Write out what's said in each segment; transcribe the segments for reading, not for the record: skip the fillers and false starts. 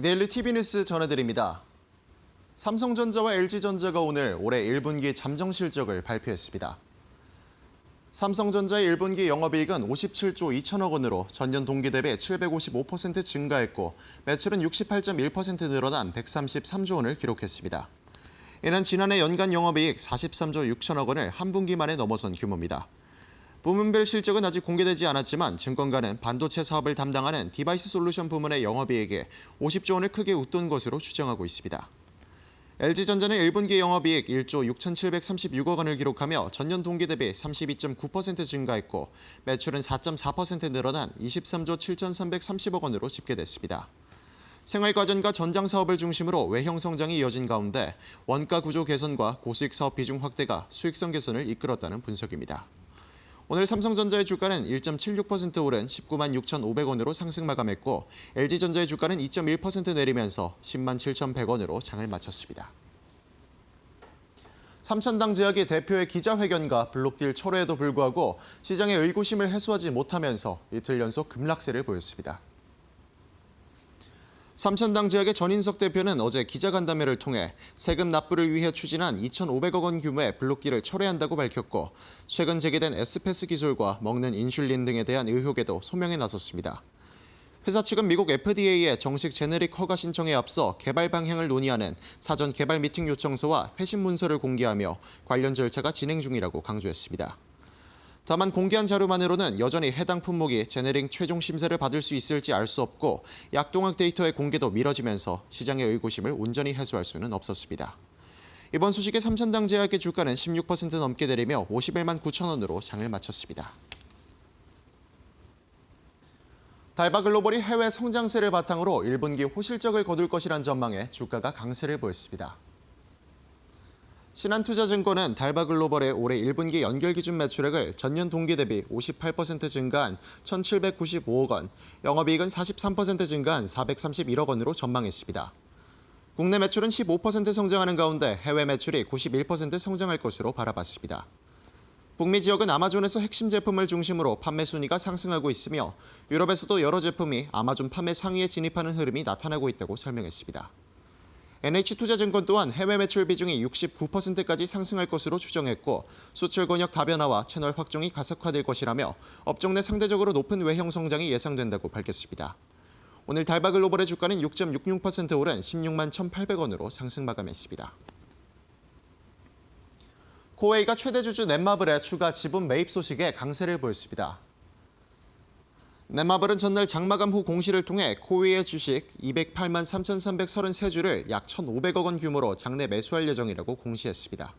이데일리 TV 뉴스 전해드립니다. 삼성전자와 LG전자가 오늘 올해 1분기 잠정 실적을 발표했습니다. 삼성전자의 1분기 영업이익은 57조 2천억 원으로 전년 동기 대비 755% 증가했고 매출은 68.1% 늘어난 133조 원을 기록했습니다. 이는 지난해 연간 영업이익 43조 6천억 원을 한 분기 만에 넘어선 규모입니다. 부문별 실적은 아직 공개되지 않았지만 증권가는 반도체 사업을 담당하는 디바이스 솔루션 부문의 영업이익이 50조 원을 크게 웃돈 것으로 추정하고 있습니다. LG전자는 1분기 영업이익 1조 6,736억 원을 기록하며 전년 동기 대비 32.9% 증가했고 매출은 4.4% 늘어난 23조 7,330억 원으로 집계됐습니다. 생활과전과 전장 사업을 중심으로 외형 성장이 이어진 가운데 원가 구조 개선과 고수익 사업 비중 확대가 수익성 개선을 이끌었다는 분석입니다. 오늘 삼성전자의 주가는 1.76% 오른 19만 6,500원으로 상승 마감했고 LG전자의 주가는 2.1% 내리면서 10만 7,100원으로 장을 마쳤습니다. 삼천당 제약이 대표의 기자회견과 블록딜 철회에도 불구하고 시장의 의구심을 해소하지 못하면서 이틀 연속 급락세를 보였습니다. 삼천당 제약의 전인석 대표는 어제 기자간담회를 통해 세금 납부를 위해 추진한 2,500억 원 규모의 블록딜을 철회한다고 밝혔고 최근 제기된 에스페스 기술과 먹는 인슐린 등에 대한 의혹에도 소명에 나섰습니다. 회사 측은 미국 FDA에 정식 제네릭 허가 신청에 앞서 개발 방향을 논의하는 사전 개발 미팅 요청서와 회신 문서를 공개하며 관련 절차가 진행 중이라고 강조했습니다. 다만 공개한 자료만으로는 여전히 해당 품목이 제네릭 최종 심사를 받을 수 있을지 알 수 없고 약동학 데이터의 공개도 미뤄지면서 시장의 의구심을 온전히 해소할 수는 없었습니다. 이번 소식에 삼천당 제약의 주가는 16% 넘게 내리며 51만 9천 원으로 장을 마쳤습니다. 달바글로벌이 해외 성장세를 바탕으로 1분기 호실적을 거둘 것이란 전망에 주가가 강세를 보였습니다. 신한투자증권은 달바글로벌의 올해 1분기 연결 기준 매출액을 전년 동기 대비 58% 증가한 1,795억 원, 영업이익은 43% 증가한 431억 원으로 전망했습니다. 국내 매출은 15% 성장하는 가운데 해외 매출이 91% 성장할 것으로 바라봤습니다. 북미 지역은 아마존에서 핵심 제품을 중심으로 판매 순위가 상승하고 있으며 유럽에서도 여러 제품이 아마존 판매 상위에 진입하는 흐름이 나타나고 있다고 설명했습니다. NH투자증권 또한 해외 매출 비중이 69%까지 상승할 것으로 추정했고 수출 권역 다변화와 채널 확종이 가속화될 것이라며 업종 내 상대적으로 높은 외형 성장이 예상된다고 밝혔습니다. 오늘 달바글로벌의 주가는 6.66% 오른 16만 1,800원으로 상승 마감했습니다. 코웨이가 최대 주주 넷마블의 추가 지분 매입 소식에 강세를 보였습니다. 넷마블은 전날 장마감 후 공시를 통해 코웨이의 주식 208만 3,333주를 약 1,500억 원 규모로 장내 매수할 예정이라고 공시했습니다.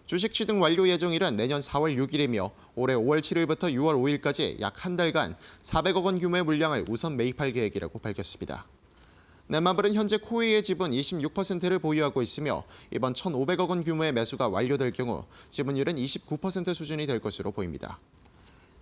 주식 취득 완료 예정일은 내년 4월 6일이며 올해 5월 7일부터 6월 5일까지 약 한 달간 400억 원 규모의 물량을 우선 매입할 계획이라고 밝혔습니다. 넷마블은 현재 코웨이의 지분 26%를 보유하고 있으며 이번 1,500억 원 규모의 매수가 완료될 경우 지분율은 29% 수준이 될 것으로 보입니다.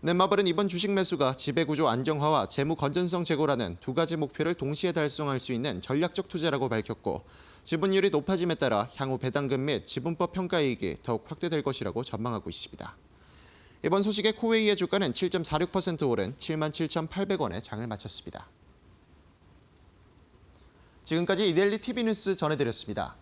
넷마블은 이번 주식 매수가 지배구조 안정화와 재무 건전성 제고라는 두 가지 목표를 동시에 달성할 수 있는 전략적 투자라고 밝혔고 지분율이 높아짐에 따라 향후 배당금 및 지분법 평가이익이 더욱 확대될 것이라고 전망하고 있습니다. 이번 소식에 코웨이의 주가는 7.46% 오른 7만 7,800원에 장을 마쳤습니다. 지금까지 이데일리 TV 뉴스 전해드렸습니다.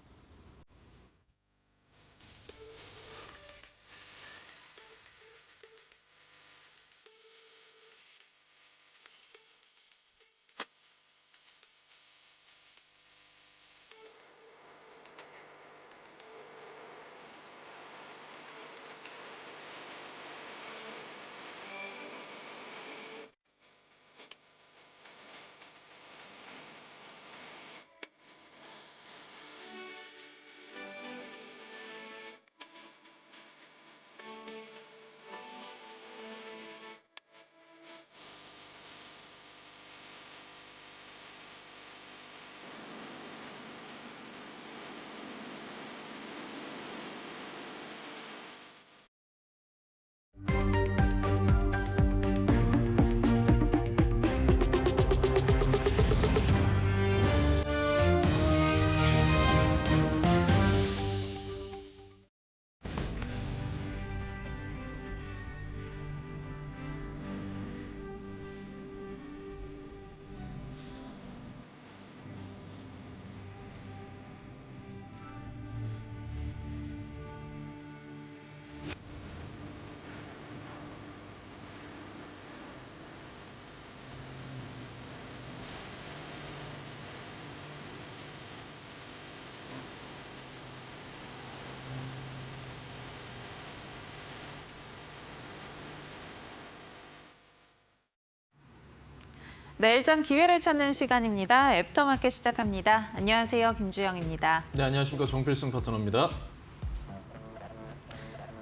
내일장 기회를 찾는 시간입니다. 애프터마켓 시작합니다. 안녕하세요. 김주영입니다. 네, 안녕하십니까. 정필승 파트너입니다.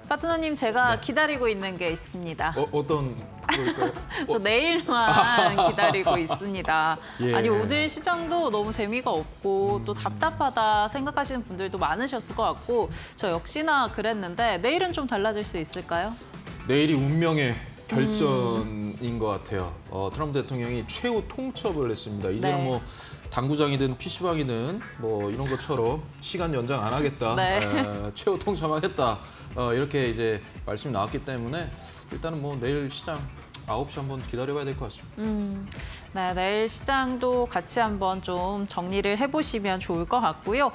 파트너님, 제가 기다리고 있는 게 있습니다. 어떤 걸까요? 저 내일만 기다리고 있습니다. 예. 아니, 오늘 시장도 너무 재미가 없고 또 답답하다 생각하시는 분들도 많으셨을 것 같고 저 역시나 그랬는데 내일은 좀 달라질 수 있을까요? 내일이 운명의 결전인 것 같아요. 트럼프 대통령이 최후 통첩을 했습니다. 이제는 네. 뭐 당구장이든 PC방이든 뭐 이런 것처럼 시간 연장 안 하겠다. 네. 최후 통첩하겠다. 이렇게 이제 말씀이 나왔기 때문에 일단은 뭐 내일 시장 9시 한번 기다려봐야 될 것 같습니다. 네, 내일 시장도 같이 한번 좀 정리를 해보시면 좋을 것 같고요.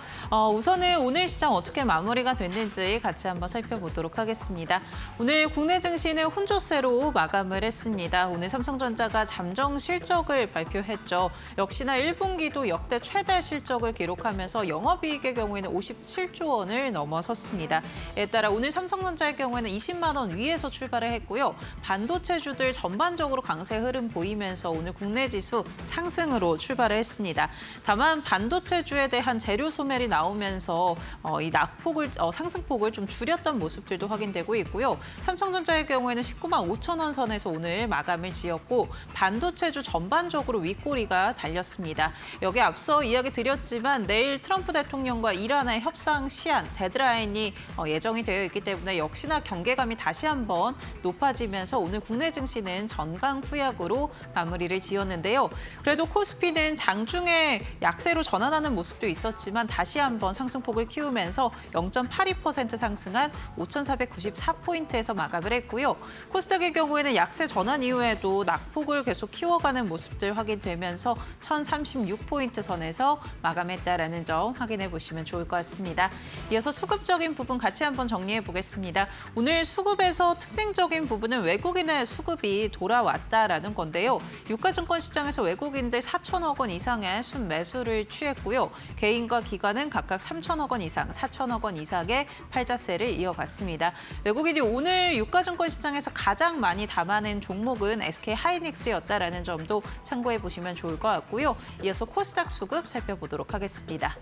우선은 오늘 시장 어떻게 마무리가 됐는지 같이 한번 살펴보도록 하겠습니다. 오늘 국내 증시는 혼조세로 마감을 했습니다. 오늘 삼성전자가 잠정 실적을 발표했죠. 역시나 1분기도 역대 최대 실적을 기록하면서 영업이익의 경우에는 57조 원을 넘어섰습니다. 이에 따라 오늘 삼성전자의 경우에는 20만 원 위에서 출발을 했고요. 반도체주들 전반적으로 강세 흐름 보이면서 오늘 국내 지수 상승으로 출발을 했습니다. 다만 반도체주에 대한 재료 소멸이 나오면서 이 낙폭을 상승폭을 좀 줄였던 모습들도 확인되고 있고요. 삼성전자의 경우에는 19만 5천 원 선에서 오늘 마감을 지었고 반도체주 전반적으로 윗꼬리가 달렸습니다. 여기 앞서 이야기 드렸지만 내일 트럼프 대통령과 이란의 협상 시한 데드라인이 예정이 되어 있기 때문에 역시나 경계감이 다시 한번 높아지면서 오늘 국내 증시는 전강 후약으로 마무리를 지었는데요. 그래도 코스피는 장중에 약세로 전환하는 모습도 있었지만 다시 한번 상승폭을 키우면서 0.82% 상승한 5,494포인트에서 마감을 했고요. 코스닥의 경우에는 약세 전환 이후에도 낙폭을 계속 키워가는 모습들 확인되면서 1,036포인트 선에서 마감했다라는 점 확인해 보시면 좋을 것 같습니다. 이어서 수급적인 부분 같이 한번 정리해 보겠습니다. 오늘 수급에서 특징적인 부분은 외국인의 수급이 돌아왔다라는 건데요. 유가증권 시장에서 외국인들 4천억 원 이상의 순매수를 취했고요. 개인과 기관은 각각 3천억 원 이상, 4천억 원 이상의 팔자세를 이어갔습니다. 외국인이 오늘 유가증권 시장에서 가장 많이 담아낸 종목은 SK하이닉스였다라는 점도 참고해 보시면 좋을 것 같고요. 이어서 코스닥 수급 살펴보도록 하겠습니다.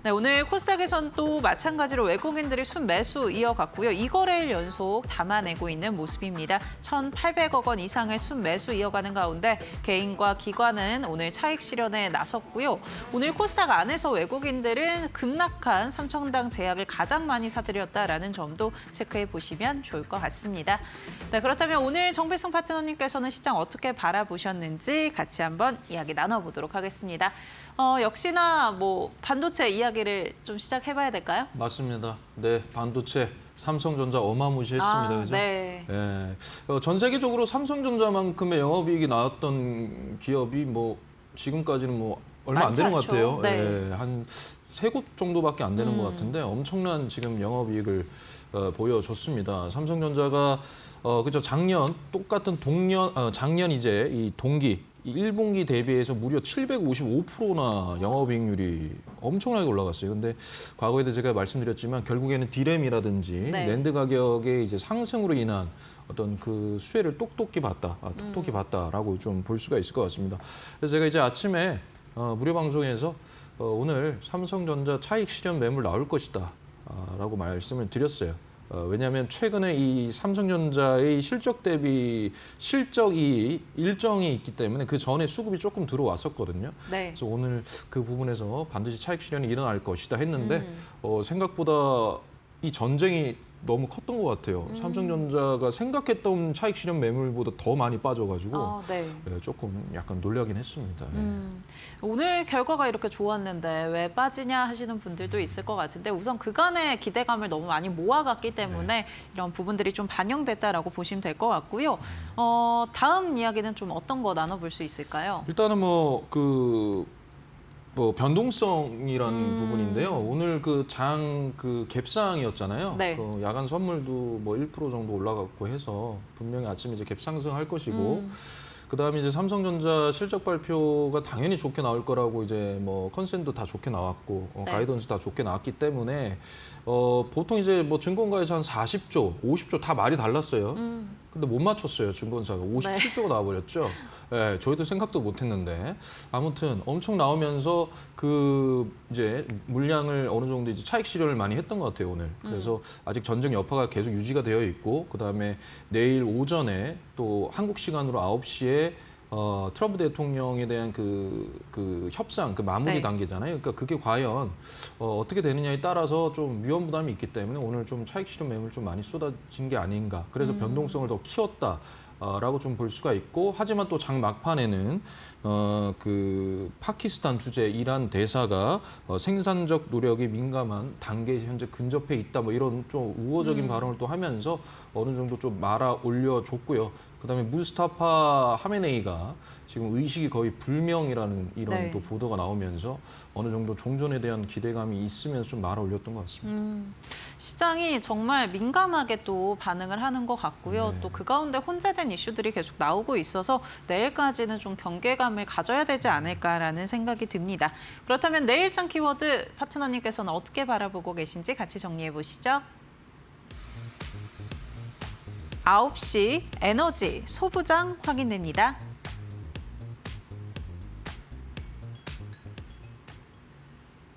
네, 오늘 코스닥에선 또 마찬가지로 외국인들이 순매수 이어갔고요. 2거래일 연속 담아내고 있는 모습입니다. 1,800억 원 이상의 순매수 이어가는 가운데 개인과 기관은 오늘 차익 실현에 나섰고요. 오늘 코스닥 안에서 외국인들은 급락한 삼천당 제약을 가장 많이 사들였다라는 점도 체크해 보시면 좋을 것 같습니다. 네, 그렇다면 오늘 정필승 파트너님께서는 시장 어떻게 바라보셨는지 같이 한번 이야기 나눠보도록 하겠습니다. 역시나 뭐 반도체 이야기를 좀 시작해봐야 될까요? 맞습니다. 네, 반도체 삼성전자 어마무시했습니다. 그죠? 네. 예. 전 세계적으로 삼성전자만큼의 영업이익이 나왔던 기업이 뭐 지금까지는 뭐 얼마 안 되는 것 많지 같아요. 않죠. 네. 예, 한 3곳 정도밖에 안 되는 것 같은데 엄청난 지금 영업이익을 보여줬습니다. 삼성전자가 그죠, 작년 똑같은 작년 이제 이 동기 이 1분기 대비해서 무려 755%나 영업이익률이 엄청나게 올라갔어요. 근데 과거에도 제가 말씀드렸지만 결국에는 디램이라든지 네. 낸드 가격의 이제 상승으로 인한 어떤 그 수혜를 똑똑히 봤다라고 좀 볼 수가 있을 것 같습니다. 그래서 제가 이제 아침에 무료 방송에서 오늘 삼성전자 차익 실현 매물 나올 것이다라고 말씀을 드렸어요. 왜냐하면 최근에 이 삼성전자의 실적 대비 실적이 일정이 있기 때문에 그 전에 수급이 조금 들어왔었거든요. 네. 그래서 오늘 그 부분에서 반드시 차익 실현이 일어날 것이다 했는데 생각보다 이 전쟁이 너무 컸던 것 같아요. 삼성전자가 생각했던 차익 실현 매물보다 더 많이 빠져가지고 네. 조금 약간 놀라긴 했습니다. 오늘 결과가 이렇게 좋았는데 왜 빠지냐 하시는 분들도 있을 것 같은데 우선 그간의 기대감을 너무 많이 모아갔기 때문에 이런 부분들이 좀 반영됐다라고 보시면 될 것 같고요. 다음 이야기는 좀 어떤 거 나눠볼 수 있을까요? 일단은 변동성이라는 부분인데요. 오늘 그 갭상이었잖아요. 네. 그 야간 선물도 뭐 1% 정도 올라갔고 해서 분명히 아침에 이제 갭 상승할 것이고 그다음에 이제 삼성전자 실적 발표가 당연히 좋게 나올 거라고 이제 뭐 컨센도 다 좋게 나왔고 네. 가이던스 다 좋게 나왔기 때문에 보통 이제 뭐 증권가에서 한 40조, 50조 다 말이 달랐어요. 근데 못 맞췄어요. 증권사가 57조가 나와버렸죠. 예, 저희도 생각도 못했는데 아무튼 엄청 나오면서 그 이제 물량을 어느 정도 이제 차익 실현을 많이 했던 것 같아요 오늘. 그래서 아직 전쟁 여파가 계속 유지가 되어 있고 그다음에 내일 오전에 또 한국 시간으로 9시에 트럼프 대통령에 대한 그 협상, 그 마무리 네. 단계잖아요. 그러니까 그게 과연 어떻게 되느냐에 따라서 좀 위험 부담이 있기 때문에 오늘 좀 차익 실현 매물 좀 많이 쏟아진 게 아닌가. 그래서 변동성을 더 키웠다. 라고 좀 볼 수가 있고 하지만 또 장 막판에는 그 파키스탄 주재 이란 대사가 생산적 노력이 민감한 단계에 현재 근접해 있다 뭐 이런 좀 우호적인 발언을 또 하면서 어느 정도 좀 말아 올려줬고요. 그다음에 무스타파 하메네이가 지금 의식이 거의 불명이라는 이런 네. 또 보도가 나오면서 어느 정도 종전에 대한 기대감이 있으면서 좀 말아 올렸던 것 같습니다. 시장이 정말 민감하게 또 반응을 하는 것 같고요. 네. 또 그 가운데 혼재된 이슈들이 계속 나오고 있어서 내일까지는 좀 경계감을 가져야 되지 않을까라는 생각이 듭니다. 그렇다면 내일장 키워드 파트너님께서는 어떻게 바라보고 계신지 같이 정리해 보시죠. 9시 에너지 소부장 확인됩니다.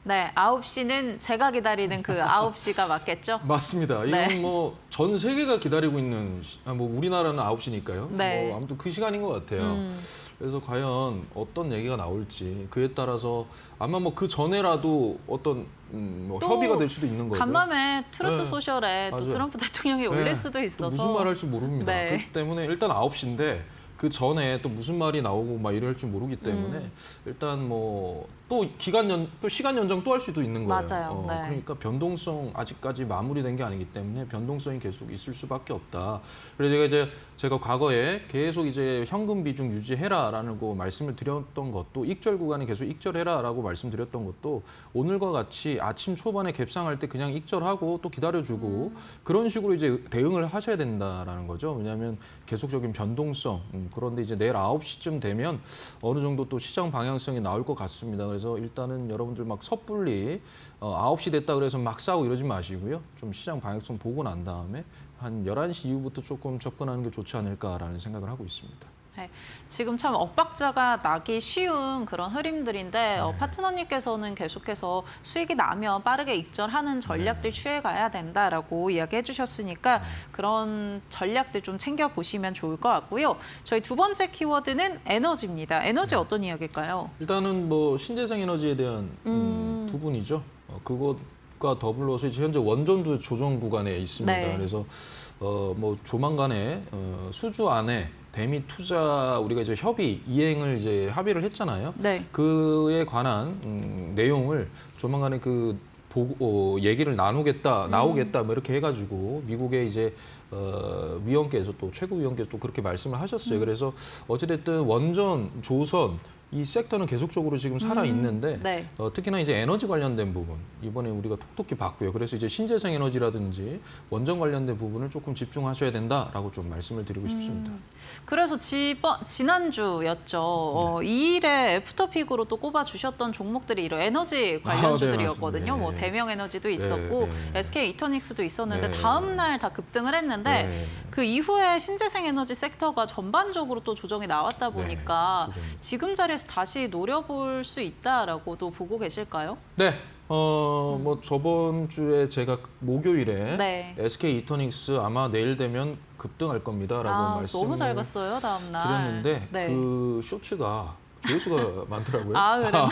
네, 9시는 제가 기다리는 그 9시가 맞겠죠? 맞습니다. 네. 이건 뭐 전 세계가 기다리고 있는 뭐 우리나라는 9시니까요. 네. 뭐 아무튼 그 시간인 것 같아요. 그래서 과연 어떤 얘기가 나올지 그에 따라서 아마 뭐 그 전에라도 어떤 뭐 또 협의가 될 수도 있는 거고요. 간밤에 트루스 네. 소셜에 또 맞아요. 트럼프 대통령이 네. 올릴 수도 또 있어서 무슨 말 할지 모릅니다. 네. 그렇기 때문에 일단 9시인데 그 전에 또 무슨 말이 나오고 막 이럴 줄 모르기 때문에 일단 뭐 또 또 시간 연장 또 할 수도 있는 거예요. 맞아요. 네. 그러니까 변동성 아직까지 마무리된 게 아니기 때문에 변동성이 계속 있을 수밖에 없다. 그래서 제가 과거에 계속 이제 현금 비중 유지해라라는 거 말씀을 드렸던 것도 익절 구간에 계속 익절해라라고 말씀드렸던 것도 오늘과 같이 아침 초반에 갭상할 때 그냥 익절하고 또 기다려주고 그런 식으로 이제 대응을 하셔야 된다라는 거죠. 왜냐하면 계속적인 변동성 그런데 이제 내일 9시쯤 되면 어느 정도 또 시장 방향성이 나올 것 같습니다. 그래서 일단은 여러분들 막 섣불리 9시 됐다 그래서 막 싸우고 이러지 마시고요. 좀 시장 방향성 보고 난 다음에 한 11시 이후부터 조금 접근하는 게 좋지 않을까라는 생각을 하고 있습니다. 네, 지금 참 엇박자가 나기 쉬운 그런 흐름들인데 파트너님께서는 계속해서 수익이 나면 빠르게 익절하는 전략들 취해가야 된다라고 이야기해 주셨으니까 그런 전략들 좀 챙겨보시면 좋을 것 같고요. 저희 두 번째 키워드는 에너지입니다. 에너지 어떤 이야기일까요? 일단은 뭐 신재생 에너지에 대한 부분이죠. 그것과 더불어서 이제 현재 원전도 조정 구간에 있습니다. 네. 그래서 뭐 조만간에 수주 안에 대미 투자 우리가 이제 이행을 이제 합의를 했잖아요. 네. 그에 관한 내용을 조만간에 얘기를 나오겠다 뭐 이렇게 해가지고 미국의 이제 위원께서 또 최고위원께서 또 그렇게 말씀을 하셨어요. 그래서 어찌됐든 원전, 조선 이 섹터는 계속적으로 지금 살아 있는데 네. 특히나 이제 에너지 관련된 부분 이번에 우리가 톡톡히 봤고요. 그래서 이제 신재생 에너지라든지 원전 관련된 부분을 조금 집중하셔야 된다라고 좀 말씀을 드리고 싶습니다. 그래서 지난주였죠. 2일에 애프터픽으로 또 꼽아주셨던 종목들이 이런 에너지 관련주들이었거든요. 맞습니다. 뭐 네. 대명 에너지도 있었고 네. SK 이터닉스도 있었는데 네. 다음 날 다 급등을 했는데 네. 그 이후에 신재생 에너지 섹터가 전반적으로 또 조정이 나왔다 보니까 조정. 지금 자리에서 다시 노려볼 수 있다라고도 보고 계실까요? 네. 뭐 저번 주에 제가 목요일에 네. SK 이터닉스 아마 내일 되면 급등할 겁니다라고 말씀을 너무 잘 갔어요 다음 날. 드렸는데 네. 그 쇼츠가 조회수가 많더라고요. 아 그래요?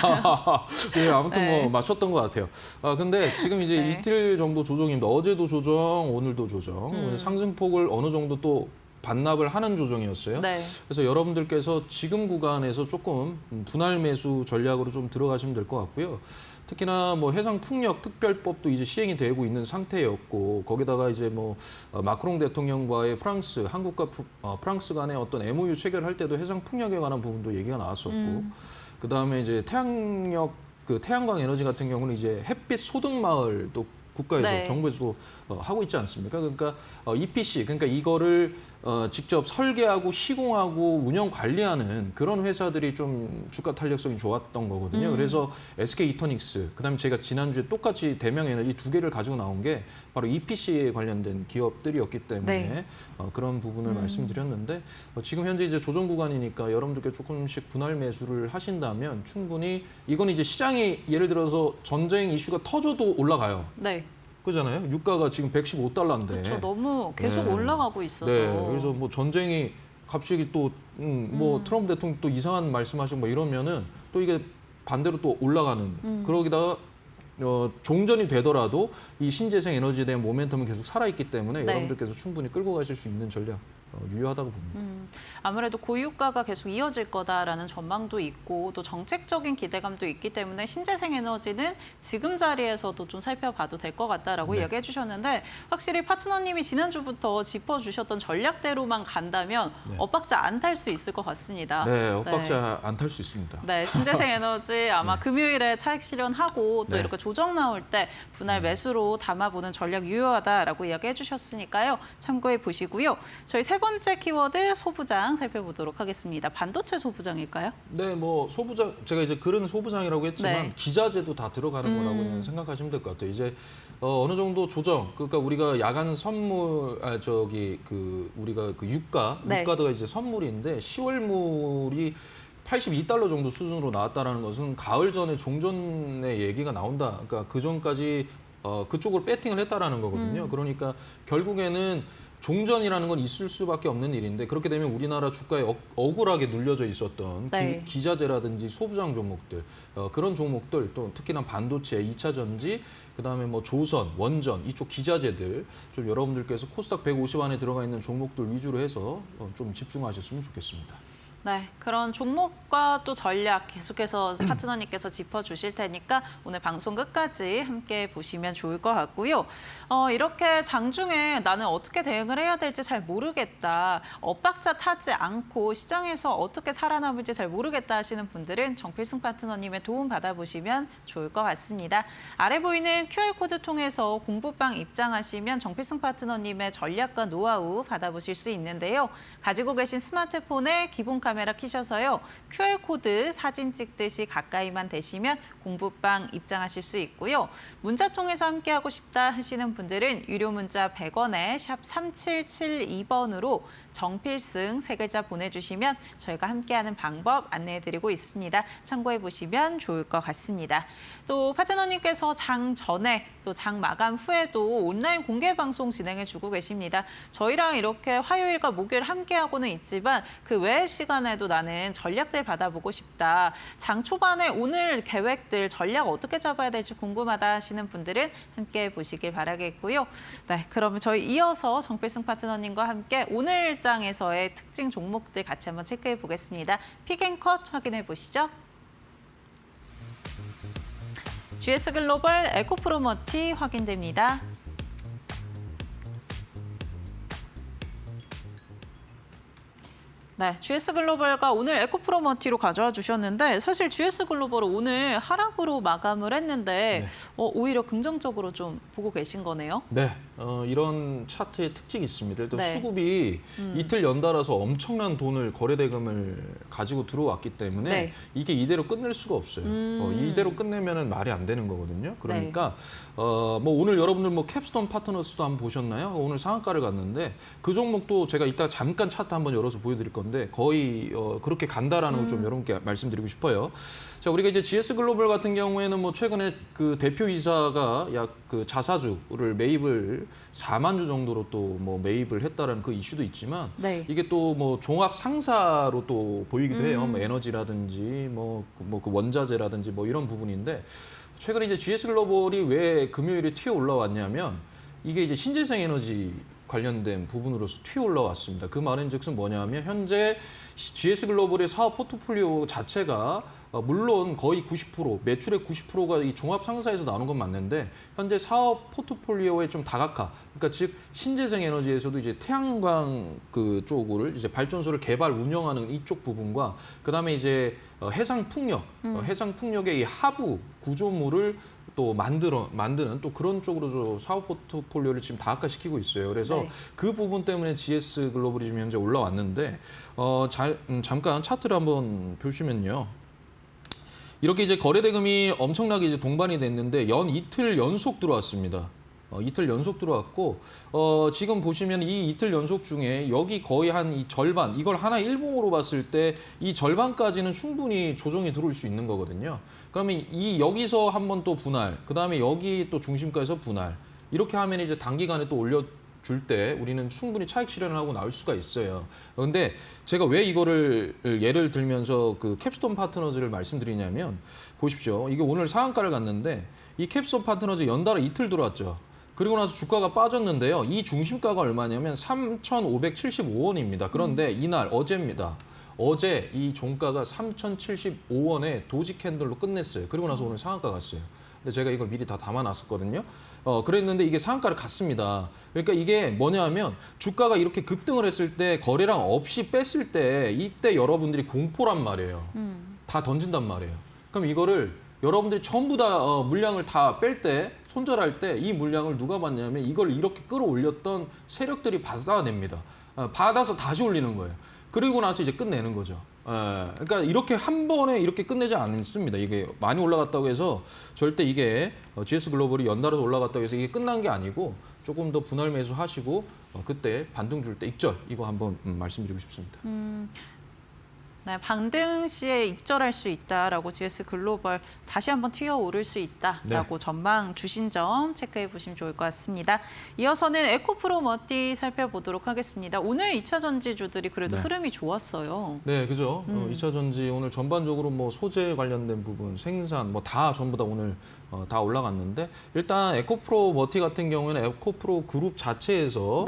예, 아무튼 네. 뭐 맞췄던 것 같아요. 근데 지금 이제 네. 이틀 정도 조정입니다. 어제도 조정, 오늘도 조정. 상승폭을 어느 정도 또 반납을 하는 조정이었어요. 네. 그래서 여러분들께서 지금 구간에서 조금 분할 매수 전략으로 좀 들어가시면 될 것 같고요. 특히나 뭐 해상 풍력 특별법도 이제 시행이 되고 있는 상태였고 거기다가 이제 뭐 마크롱 대통령과의 한국과 프랑스 간의 어떤 MOU 체결할 때도 해상 풍력에 관한 부분도 얘기가 나왔었고 그다음에 이제 태양광 에너지 같은 경우는 이제 햇빛 소득 마을도 국가에서 네. 정부에서도 하고 있지 않습니까? 그러니까 EPC, 그러니까 이거를 직접 설계하고 시공하고 운영 관리하는 그런 회사들이 좀 주가 탄력성이 좋았던 거거든요. 그래서 SK 이터닉스, 그다음에 제가 지난주에 똑같이 대명에너지 두 개를 가지고 나온 게 바로 EPC에 관련된 기업들이었기 때문에 네. 그런 부분을 말씀드렸는데 지금 현재 이제 조정 구간이니까 여러분들께 조금씩 분할 매수를 하신다면 충분히 이건 이제 시장이 예를 들어서 전쟁 이슈가 터져도 올라가요. 네. 그잖아요. 유가가 지금 115달러인데. 그렇죠. 너무 계속 네. 올라가고 있어서. 네. 그래서 뭐 전쟁이 갑자기 또 뭐 트럼프 대통령 또 이상한 말씀하시고 뭐 이러면은 또 이게 반대로 또 올라가는 그러기다가 종전이 되더라도 이 신재생 에너지에 대한 모멘텀은 계속 살아있기 때문에 네. 여러분들께서 충분히 끌고 가실 수 있는 전략 유효하다고 봅니다. 아무래도 고유가가 계속 이어질 거다라는 전망도 있고 또 정책적인 기대감도 있기 때문에 신재생 에너지는 지금 자리에서도 좀 살펴봐도 될 것 같다라고 네. 이야기해 주셨는데 확실히 파트너님이 지난주부터 짚어주셨던 전략대로만 간다면 네. 엇박자 안 탈 수 있을 것 같습니다. 네, 엇박자 안 탈 수 있습니다. 네, 신재생 에너지 아마 금요일에 차익 실현하고 또 네. 이렇게 조정 나올 때 분할 매수로 담아보는 전략 유효하다라고 이야기해 주셨으니까요. 참고해 보시고요. 저희 세 번째 키워드 소부장 살펴보도록 하겠습니다. 반도체 소부장일까요? 네, 뭐 소부장 제가 이제 글은 소부장이라고 했지만 네. 기자재도 다 들어가는 거라고 생각하시면 될 것 같아요. 이제 어느 정도 조정, 그러니까 우리가 야간 선물, 우리가 그 네. 유가가 이제 선물인데 10월물이 82달러 정도 수준으로 나왔다라는 것은 가을 전에 종전의 얘기가 나온다. 그러니까 그 전까지 그쪽으로 배팅을 했다라는 거거든요. 그러니까 결국에는 종전이라는 건 있을 수밖에 없는 일인데 그렇게 되면 우리나라 주가에 억울하게 눌려져 있었던 네. 기자재라든지 소부장 종목들 그런 종목들 또 특히나 반도체, 2차 전지 그다음에 뭐 조선, 원전 이쪽 기자재들 좀 여러분들께서 코스닥 150 안에 들어가 있는 종목들 위주로 해서 좀 집중하셨으면 좋겠습니다. 네, 그런 종목과 또 전략 계속해서 파트너님께서 짚어주실 테니까 오늘 방송 끝까지 함께 보시면 좋을 것 같고요. 이렇게 장중에 나는 어떻게 대응을 해야 될지 잘 모르겠다. 엇박자 타지 않고 시장에서 어떻게 살아남을지 잘 모르겠다 하시는 분들은 정필승 파트너님의 도움 받아보시면 좋을 것 같습니다. 아래 보이는 QR코드 통해서 공부방 입장하시면 정필승 파트너님의 전략과 노하우 받아보실 수 있는데요. 가지고 계신 스마트폰에 기본 카메라 켜셔서요. QR코드 사진 찍듯이 가까이만 대시면 공부방 입장하실 수 있고요. 문자 통해서 함께하고 싶다 하시는 분들은 유료 문자 100원에 샵 3772번으로 정필승 세 글자 보내주시면 저희가 함께하는 방법 안내해드리고 있습니다. 참고해 보시면 좋을 것 같습니다. 또 파트너님께서 장 전에 또 장 마감 후에도 온라인 공개 방송 진행해주고 계십니다. 저희랑 이렇게 화요일과 목요일 함께하고는 있지만 그 외의 시간에도 나는 전략들 받아보고 싶다. 장 초반에 오늘 계획들 전략 어떻게 잡아야 될지 궁금하다 하시는 분들은 함께 보시길 바라겠고요. 네, 그러면 저희 이어서 정필승 파트너님과 함께 오늘 장에서의 특징 종목들 같이 한번 체크해 보겠습니다. 픽앤컷 확인해 보시죠. GS글로벌 에코프로머티 확인됩니다. 네, GS글로벌과 오늘 에코프로머티로 가져와 주셨는데 사실 GS글로벌은 오늘 하락으로 마감을 했는데 네. 오히려 긍정적으로 좀 보고 계신 거네요. 네, 이런 차트의 특징이 있습니다. 일단 네. 수급이 이틀 연달아서 엄청난 돈을 거래대금을 가지고 들어왔기 때문에 네. 이게 이대로 끝낼 수가 없어요. 이대로 끝내면은 말이 안 되는 거거든요. 그러니까 뭐 오늘 여러분들 뭐 캡스톤 파트너스도 한번 보셨나요? 오늘 상한가를 갔는데 그 종목도 제가 이따 잠깐 차트 한번 열어서 보여드릴 건데 거의 그렇게 간다라는 걸 좀 여러분께 말씀드리고 싶어요. 자, 우리가 이제 GS글로벌 같은 경우에는 뭐 최근에 그 대표이사가 약 그 자사주를 매입을 4만 주 정도로 또 뭐 매입을 했다라는 그 이슈도 있지만 네. 이게 또 뭐 종합 상사로 또 보이기도 해요. 뭐 에너지라든지 뭐 그 원자재라든지 뭐 이런 부분인데 최근에 이제 GS글로벌이 왜 금요일에 튀어 올라왔냐면 이게 이제 신재생 에너지 관련된 부분으로서 튀어 올라왔습니다. 그 말인즉슨 뭐냐면 현재 GS글로벌의 사업 포트폴리오 자체가 물론 거의 90% 매출의 90%가 이 종합 상사에서 나오는 건 맞는데 현재 사업 포트폴리오의 좀 다각화, 그러니까 즉 신재생 에너지에서도 이제 태양광 그 쪽을 이제 발전소를 개발 운영하는 이쪽 부분과 그다음에 이제 해상 풍력, 해상 풍력의 이 하부 구조물을 또 만드는 또 그런 쪽으로 저 사업 포트폴리오를 지금 다각화시키고 있어요. 그래서 네. 그 부분 때문에 GS 글로벌이 지금 현재 올라왔는데 잠깐 차트를 한번 보시면요. 이렇게 이제 거래 대금이 엄청나게 이제 동반이 됐는데 이틀 연속 들어왔습니다. 이틀 연속 들어왔고 지금 보시면 이 이틀 연속 중에 여기 거의 한 이 절반, 이걸 하나 일봉으로 봤을 때 이 절반까지는 충분히 조정이 들어올 수 있는 거거든요. 그러면 이 여기서 한번 또 분할, 그다음에 여기 또 중심가에서 분할, 이렇게 하면 이제 단기간에 또 올려줄 때 우리는 충분히 차익 실현을 하고 나올 수가 있어요. 그런데 제가 왜 이거를 예를 들면서 그 캡스톤 파트너즈를 말씀드리냐면 보십시오. 이게 오늘 상한가를 갔는데 이 캡스톤 파트너즈 연달아 이틀 들어왔죠. 그리고 나서 주가가 빠졌는데요. 이 중심가가 얼마냐면 3,575원입니다. 그런데 이날 어제입니다. 어제 이 종가가 3,075원에 도지 캔들로 끝냈어요. 그리고 나서 오늘 상한가 갔어요. 근데 제가 이걸 미리 다 담아놨었거든요. 그랬는데 이게 상한가를 갔습니다. 그러니까 이게 뭐냐면 주가가 이렇게 급등을 했을 때 거래량 없이 뺐을 때 이때 여러분들이 공포란 말이에요. 다 던진단 말이에요. 그럼 이거를 여러분들이 전부 다 물량을 다 뺄 때, 손절할 때 이 물량을 누가 받냐면 이걸 이렇게 끌어올렸던 세력들이 받아냅니다. 받아서 다시 올리는 거예요. 그리고 나서 이제 끝내는 거죠. 그러니까 이렇게 한 번에 이렇게 끝내지 않습니다. 이게 많이 올라갔다고 해서 절대 이게 GS 글로벌이 연달아서 올라갔다고 해서 이게 끝난 게 아니고 조금 더 분할 매수하시고 그때 반등 줄 때 익절, 이거 한번 말씀드리고 싶습니다. 네, 반등 시에 익절할 수 있다라고 GS 글로벌 다시 한번 튀어오를 수 있다라고 전망 주신 점 체크해 보시면 좋을 것 같습니다. 이어서는 에코프로 머티 살펴보도록 하겠습니다. 오늘 2차 전지주들이 그래도 흐름이 좋았어요. 네, 그죠. 2차 전지 오늘 전반적으로 뭐 소재 관련된 부분, 생산 뭐 다 전부 다 오늘 다 올라갔는데 일단 에코프로 머티 같은 경우에는 에코프로 그룹 자체에서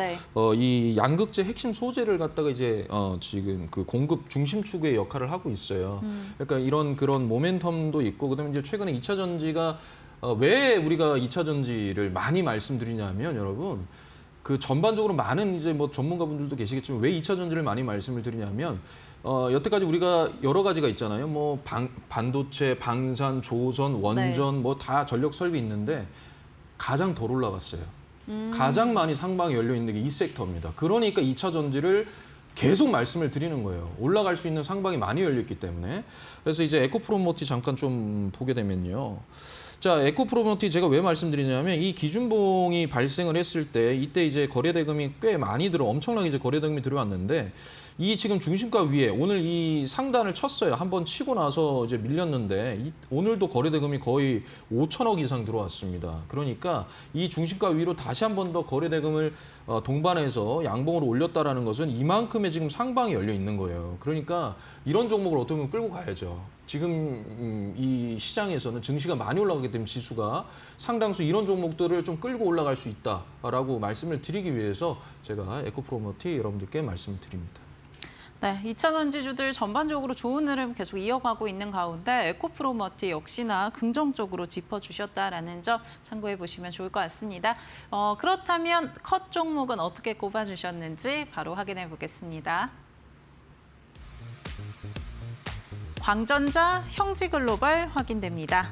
이 양극재 핵심 소재를 갖다가 이제 지금 그 공급 중심축의 역할을 하고 있어요. 그러니까 이런 그런 모멘텀도 있고 그다음에 이제 최근에 2차 전지가 왜 우리가 2차 전지를 많이 말씀드리냐면 여러분 그 전반적으로 많은 이제 뭐 전문가분들도 계시겠지만 왜 2차 전지를 많이 말씀을 드리냐면 여태까지 우리가 여러 가지가 있잖아요. 뭐 반도체, 방산, 조선, 원전 뭐 다 전력 설비 있는데 가장 덜 올라갔어요. 가장 많이 상방이 열려 있는 게 이 섹터입니다. 그러니까 2차 전지를 계속 말씀을 드리는 거예요. 올라갈 수 있는 상방이 많이 열려 있기 때문에. 그래서 이제 에코프로머티 잠깐 좀 보게 되면요. 자, 에코프로머티 제가 왜 말씀드리냐면 이 기준봉이 발생을 했을 때 이때 이제 거래 대금이 꽤 많이 엄청나게 이제 거래 대금이 들어왔는데 이 지금 중심가 위에 오늘 이 상단을 쳤어요. 한번 치고 나서 이제 밀렸는데 오늘도 거래 대금이 거의 5천억 이상 들어왔습니다. 그러니까 이 중심가 위로 다시 한 번 더 거래 대금을 동반해서 양봉으로 올렸다라는 것은 이만큼의 지금 상방이 열려 있는 거예요. 그러니까 이런 종목을 어떻게 보면 끌고 가야죠. 지금 이 시장에서는 증시가 많이 올라가기 때문에 지수가 상당수 이런 종목들을 좀 끌고 올라갈 수 있다라고 말씀을 드리기 위해서 제가 에코프로머티 여러분들께 말씀을 드립니다. 네, 2차 전지주들 전반적으로 좋은 흐름 계속 이어가고 있는 가운데 에코프로머티 역시나 긍정적으로 짚어주셨다라는 점 참고해 보시면 좋을 것 같습니다. 그렇다면 컷 종목은 어떻게 꼽아주셨는지 바로 확인해 보겠습니다. 광전자, 형지글로벌 확인됩니다.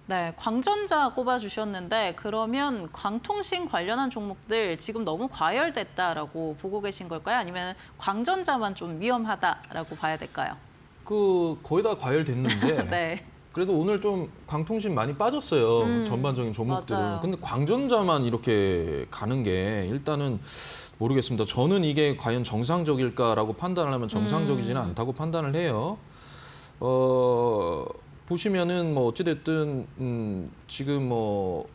네, 광전자 꼽아주셨는데 그러면 광통신 관련한 종목들 지금 너무 과열됐다라고 보고 계신 걸까요? 아니면 광전자만 좀 위험하다라고 봐야 될까요? 거의 다 과열됐는데 네. 그래도 오늘 좀 광통신 많이 빠졌어요. 전반적인 종목들은. 맞아요. 근데 광전자만 이렇게 가는 게 일단은 모르겠습니다. 저는 이게 과연 정상적일까라고 판단을 하면 정상적이지는 않다고 판단을 해요. 보시면은 뭐 어찌됐든 지금 뭐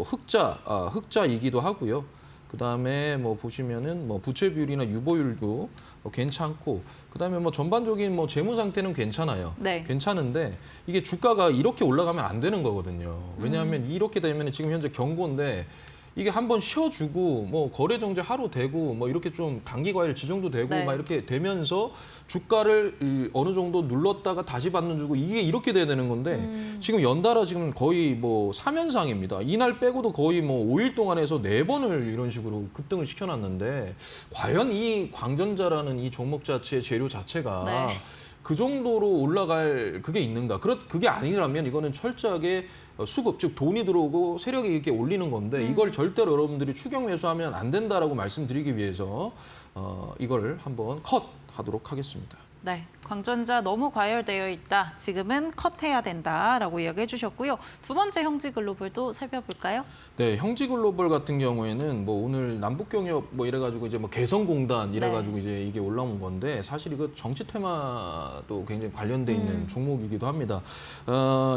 흑자이기도 하고요. 그다음에 뭐 보시면은 뭐 부채 비율이나 유보율도 괜찮고 그다음에 뭐 전반적인 뭐 재무 상태는 괜찮아요. 네. 괜찮은데 이게 주가가 이렇게 올라가면 안 되는 거거든요. 왜냐하면 이렇게 되면 지금 현재 경고인데 이게 한번 쉬어주고 뭐 거래 정지 하루 되고 뭐 이렇게 좀 단기 과열 지정도 되고 막 이렇게 되면서 주가를 어느 정도 눌렀다가 다시 받는 주고 이게 이렇게 돼야 되는 건데 지금 연달아 지금 거의 뭐 3연상입니다. 이날 빼고도 거의 뭐 5일 동안 해서 4번을 이런 식으로 급등을 시켜놨는데 과연 이 광전자라는 이 종목 자체의 재료 자체가 그 정도로 올라갈 그게 있는가? 그게 아니라면 이거는 철저하게 수급, 즉 돈이 들어오고 세력이 이렇게 올리는 건데 이걸 절대로 여러분들이 추격 매수하면 안 된다라고 말씀드리기 위해서 이걸 한번 컷하도록 하겠습니다. 네, 광전자 너무 과열되어 있다. 지금은 컷해야 된다라고 이야기해 주셨고요. 두 번째 형지글로벌도 살펴볼까요? 네, 형지글로벌 같은 경우에는 뭐 오늘 남북경협 뭐 이래가지고 이제 뭐 개성공단 이래가지고 이제 이게 올라온 건데 사실 이거 정치 테마도 굉장히 관련돼 있는 종목이기도 합니다.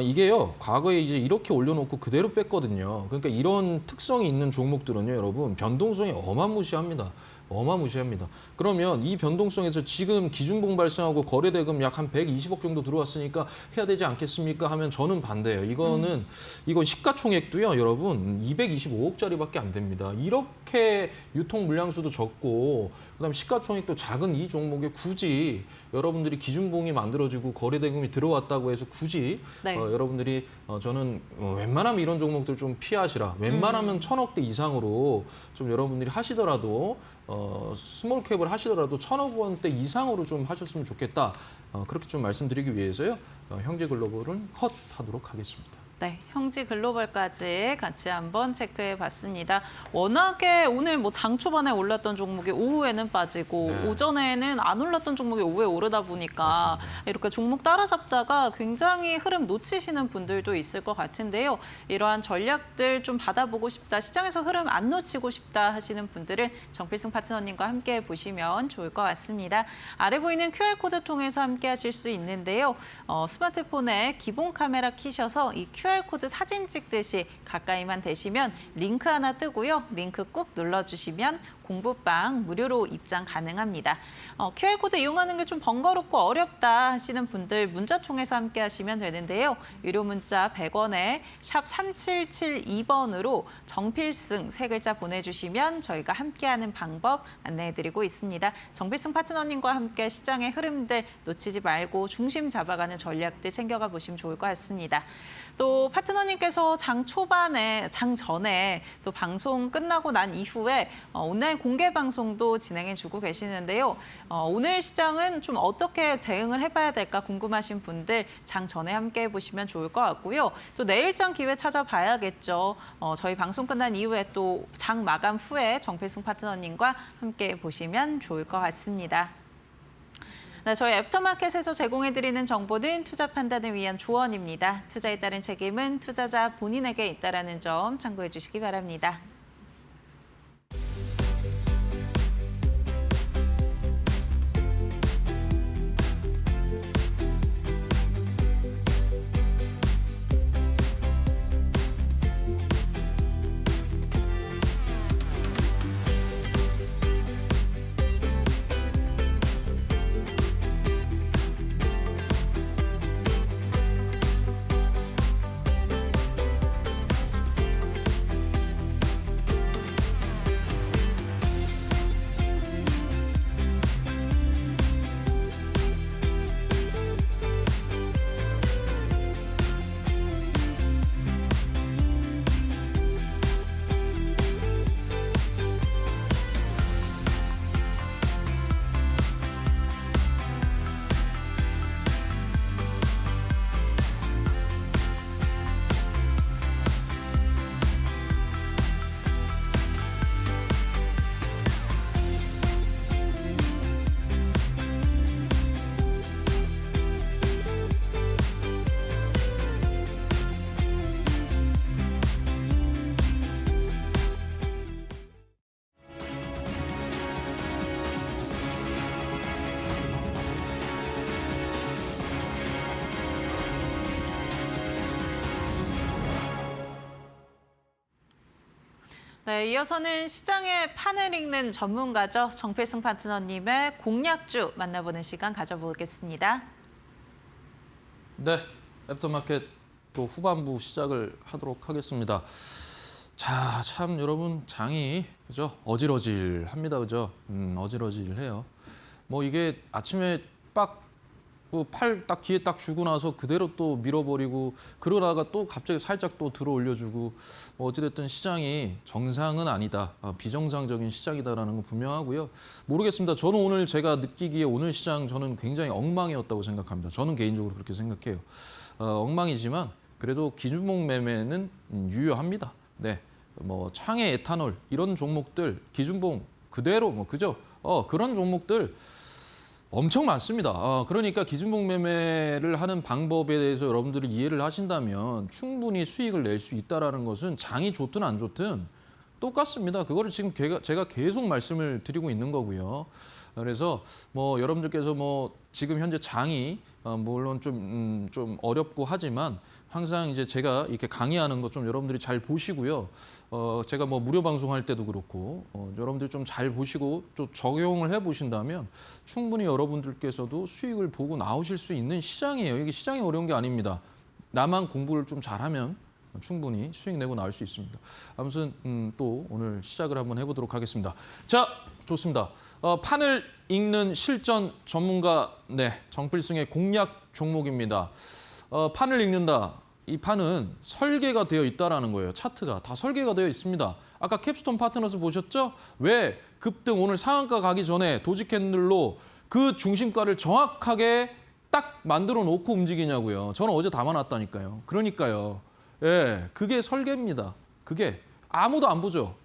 이게요, 과거에 이제 이렇게 올려놓고 그대로 뺐거든요. 그러니까 이런 특성이 있는 종목들은요, 여러분 변동성이 어마무시합니다. 어마무시합니다. 그러면 이 변동성에서 지금 기준봉 발생하고 거래대금 약 한 120억 정도 들어왔으니까 해야 되지 않겠습니까? 하면 저는 반대예요. 이건 시가총액도요, 여러분 225억짜리밖에 안 됩니다. 이렇게 유통 물량수도 적고 그다음 시가총액도 작은 이 종목에 굳이 여러분들이 기준봉이 만들어지고 거래대금이 들어왔다고 해서 굳이 네. 여러분들이 저는 웬만하면 이런 종목들 좀 피하시라. 웬만하면 1,000억대 이상으로 좀 여러분들이 하시더라도 스몰캡을 하시더라도 1,000억 원대 이상으로 좀 하셨으면 좋겠다. 그렇게 좀 말씀드리기 위해서요. 형제글로벌은 컷하도록 하겠습니다. 네, 형지글로벌까지 같이 한번 체크해 봤습니다. 워낙에 오늘 뭐 장 초반에 올랐던 종목이 오후에는 빠지고 네. 오전에는 안 올랐던 종목이 오후에 오르다 보니까 이렇게 종목 따라잡다가 굉장히 흐름 놓치시는 분들도 있을 것 같은데요. 이러한 전략들 좀 받아보고 싶다, 시장에서 흐름 안 놓치고 싶다 하시는 분들은 정필승 파트너님과 함께 보시면 좋을 것 같습니다. 아래 보이는 QR코드 통해서 함께 하실 수 있는데요. 스마트폰에 기본 카메라 키셔서 이 QR코드 사진 찍듯이 가까이만 대시면 링크 하나 뜨고요. 링크 꾹 눌러주시면 공부방 무료로 입장 가능합니다. QR코드 이용하는 게 좀 번거롭고 어렵다 하시는 분들 문자 통해서 함께 하시면 되는데요. 유료 문자 100원에 샵 3772번으로 정필승 세 글자 보내주시면 저희가 함께하는 방법 안내해드리고 있습니다. 정필승 파트너님과 함께 시장의 흐름들 놓치지 말고 중심 잡아가는 전략들 챙겨가 보시면 좋을 것 같습니다. 또 파트너님께서 장 초반에, 장 전에 또 방송 끝나고 난 이후에 온라인 공개 방송도 진행해주고 계시는데요. 오늘 시장은 좀 어떻게 대응을 해봐야 될까 궁금하신 분들 장 전에 함께 해보시면 좋을 것 같고요. 또 내일장 기회 찾아봐야겠죠. 저희 방송 끝난 이후에 또 장 마감 후에 정필승 파트너님과 함께 보시면 좋을 것 같습니다. 네, 저희 애프터마켓에서 제공해드리는 정보는 투자 판단을 위한 조언입니다. 투자에 따른 책임은 투자자 본인에게 있다는 점 참고해 주시기 바랍니다. 네, 이어서는 시장의 판을 읽는 전문가죠. 정필승 파트너님의 공략주 만나보는 시간 가져보겠습니다. 네, 애프터마켓 또 후반부 시작을 하도록 하겠습니다. 자, 참 여러분 장이 그죠? 어질어질합니다, 그죠? 어질어질해요. 뭐 이게 아침에 빡 팔 딱 기회 딱 주고 나서 그대로 또 밀어버리고 그러다가 또 갑자기 살짝 또 들어 올려주고 어찌됐든 시장이 정상은 아니다. 비정상적인 시장이다라는 건 분명하고요. 모르겠습니다. 저는 오늘 제가 느끼기에 오늘 시장 저는 굉장히 엉망이었다고 생각합니다. 저는 개인적으로 그렇게 생각해요. 엉망이지만 그래도 기준목 매매는 유효합니다. 네, 뭐 창의 에탄올 이런 종목들 기준봉 그대로 뭐 그죠? 그런 종목들 엄청 많습니다. 그러니까 기준봉 매매를 하는 방법에 대해서 여러분들이 이해를 하신다면 충분히 수익을 낼 수 있다라는 것은 장이 좋든 안 좋든 똑같습니다. 그거를 지금 제가 계속 말씀을 드리고 있는 거고요. 그래서 뭐 여러분들께서 뭐 지금 현재 장이 물론 좀 어렵고 하지만 항상 이제 제가 이렇게 강의하는 거 좀 여러분들이 잘 보시고요. 제가 뭐 무료 방송할 때도 그렇고 여러분들 좀 잘 보시고 좀 적용을 해 보신다면 충분히 여러분들께서도 수익을 보고 나오실 수 있는 시장이에요. 이게 시장이 어려운 게 아닙니다. 나만 공부를 좀 잘하면 충분히 수익 내고 나올 수 있습니다. 아무튼 또 오늘 시작을 한번 해보도록 하겠습니다. 자, 좋습니다. 판을 읽는 실전 전문가 정필승의 공략 종목입니다. 판을 읽는다. 이 판은 설계가 되어 있다라는 거예요. 차트가 다 설계가 되어 있습니다. 아까 캡스톤 파트너스 보셨죠? 왜 급등 오늘 상한가 가기 전에 도지 캔들로 그 중심가를 정확하게 딱 만들어 놓고 움직이냐고요. 저는 어제 담아놨다니까요. 그러니까요. 예, 그게 설계입니다. 그게 아무도 안 보죠.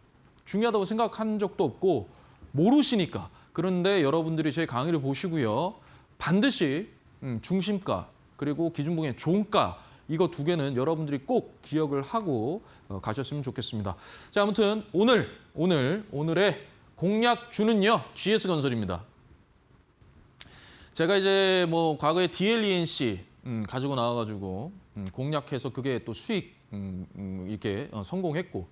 중요하다고 생각한 적도 없고 모르시니까. 그런데 여러분들이 제 강의를 보시고요. 반드시 중심가 그리고 기준봉의 종가 이거 두 개는 여러분들이 꼭 기억을 하고 가셨으면 좋겠습니다. 자, 아무튼 오늘의 공략주는요. GS건설입니다. 제가 이제 뭐 과거에 DLENC 가지고 나와가지고 공략해서 그게 또 수익 이렇게 성공했고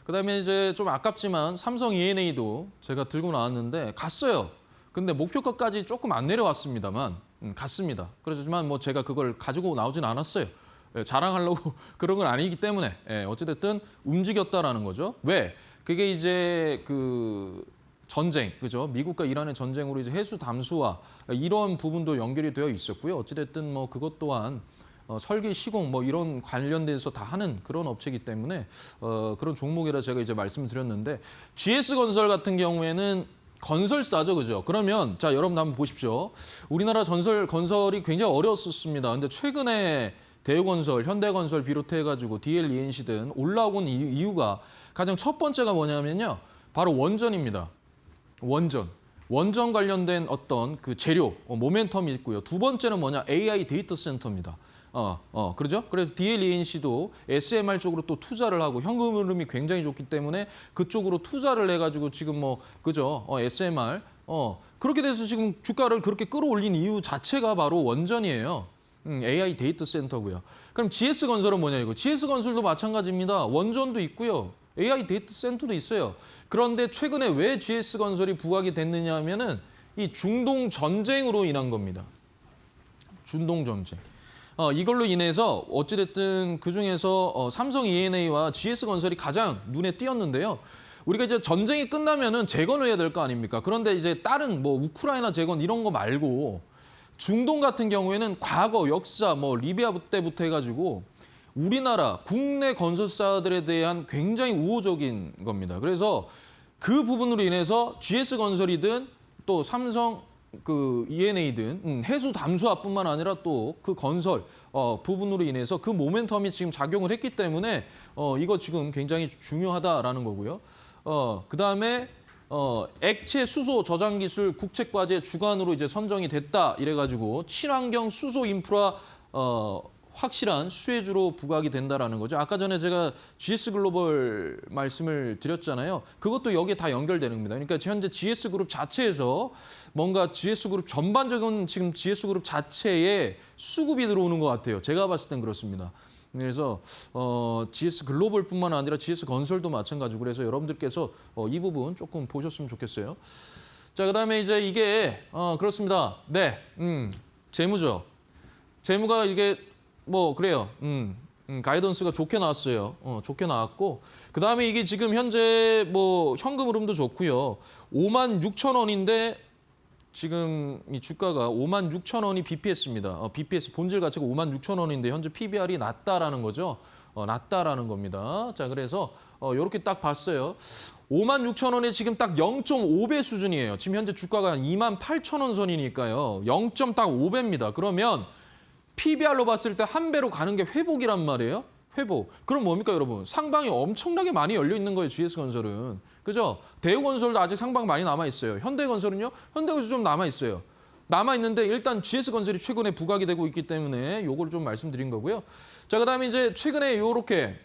그다음에 이제 좀 아깝지만 삼성 E&A도 제가 들고 나왔는데 갔어요. 근데 목표가까지 조금 안 내려왔습니다만 갔습니다. 그렇지만 뭐 제가 그걸 가지고 나오진 않았어요. 자랑하려고 그런 건 아니기 때문에 어찌됐든 움직였다라는 거죠. 왜? 그게 이제 그 전쟁, 그죠? 미국과 이란의 전쟁으로 이제 해수 담수화 이런 부분도 연결이 되어 있었고요. 어찌됐든 뭐 그것 또한 설계 시공 뭐 이런 관련돼서 다 하는 그런 업체이기 때문에 그런 종목이라 제가 이제 말씀드렸는데 GS건설 같은 경우에는 건설사죠, 그죠? 그러면 자 여러분 한번 보십시오. 우리나라 건설이 굉장히 어려웠었습니다. 근데 최근에 대우건설, 현대건설 비롯해가지고 DLENC 등 올라온 이유가 가장 첫 번째가 뭐냐면요. 바로 원전입니다. 원전 관련된 어떤 그 재료, 모멘텀이 있고요. 두 번째는 뭐냐? AI 데이터 센터입니다. 그러죠? 그래서 DLENC도 SMR 쪽으로 또 투자를 하고 현금 흐름이 굉장히 좋기 때문에 그쪽으로 투자를 해가지고 지금 뭐 그죠? SMR 그렇게 돼서 지금 주가를 그렇게 끌어올린 이유 자체가 바로 원전이에요. AI 데이터 센터고요. 그럼 GS건설은 뭐냐 이거? GS건설도 마찬가지입니다. 원전도 있고요. AI 데이터 센터도 있어요. 그런데 최근에 왜 GS건설이 부각이 됐느냐 하면은 이 중동 전쟁으로 인한 겁니다. 중동 전쟁. 이걸로 인해서 어찌됐든 그중에서 삼성 E&A와 GS건설이 가장 눈에 띄었는데요. 우리가 이제 전쟁이 끝나면은 재건을 해야 될 거 아닙니까? 그런데 이제 다른 뭐 우크라이나 재건 이런 거 말고 중동 같은 경우에는 과거 역사 뭐 리비아 때부터 해가지고 우리나라 국내 건설사들에 대한 굉장히 우호적인 겁니다. 그래서 그 부분으로 인해서 GS건설이든 또 삼성 그 E&A든 해수 담수화뿐만 아니라 또 그 건설 부분으로 인해서 그 모멘텀이 지금 작용을 했기 때문에 이거 지금 굉장히 중요하다라는 거고요. 그다음에 액체 수소 저장 기술 국책과제 주관으로 이제 선정이 됐다 이래가지고 친환경 수소 인프라 확실한 수혜주로 부각이 된다라는 거죠. 아까 전에 제가 GS글로벌 말씀을 드렸잖아요. 그것도 여기에 다 연결되는 겁니다. 그러니까 현재 GS그룹 자체에서 뭔가 GS그룹 전반적인 지금 GS그룹 자체에 수급이 들어오는 것 같아요. 제가 봤을 땐 그렇습니다. 그래서 GS글로벌뿐만 아니라 GS건설도 마찬가지고 그래서 여러분들께서 이 부분 조금 보셨으면 좋겠어요. 자, 그다음에 이제 이게 그렇습니다. 네, 재무죠. 재무가 이게 뭐 그래요. 가이던스가 좋게 나왔어요. 좋게 나왔고 그다음에 이게 지금 현재 뭐 현금 흐름도 좋고요. 56,000원인데 지금 이 주가가 56,000원이 BPS입니다. BPS 본질 가치가 56,000원인데 현재 PBR이 낮다라는 거죠. 낮다라는 겁니다. 자, 그래서 이렇게 딱 봤어요. 56,000원에 지금 딱 0.5배 수준이에요. 지금 현재 주가가 28,000원 선이니까요. 0.5배입니다. 그러면 PBR로 봤을 때 한 배로 가는 게 회복이란 말이에요. 회복. 그럼 뭡니까, 여러분? 상방이 엄청나게 많이 열려 있는 거예요, GS건설은. 그죠? 대우건설도 아직 상방 많이 남아 있어요. 현대건설은요? 현대건설 좀 남아 있어요. 남아 있는데 일단 GS건설이 최근에 부각이 되고 있기 때문에 요걸 좀 말씀드린 거고요. 자, 그다음에 이제 최근에 요렇게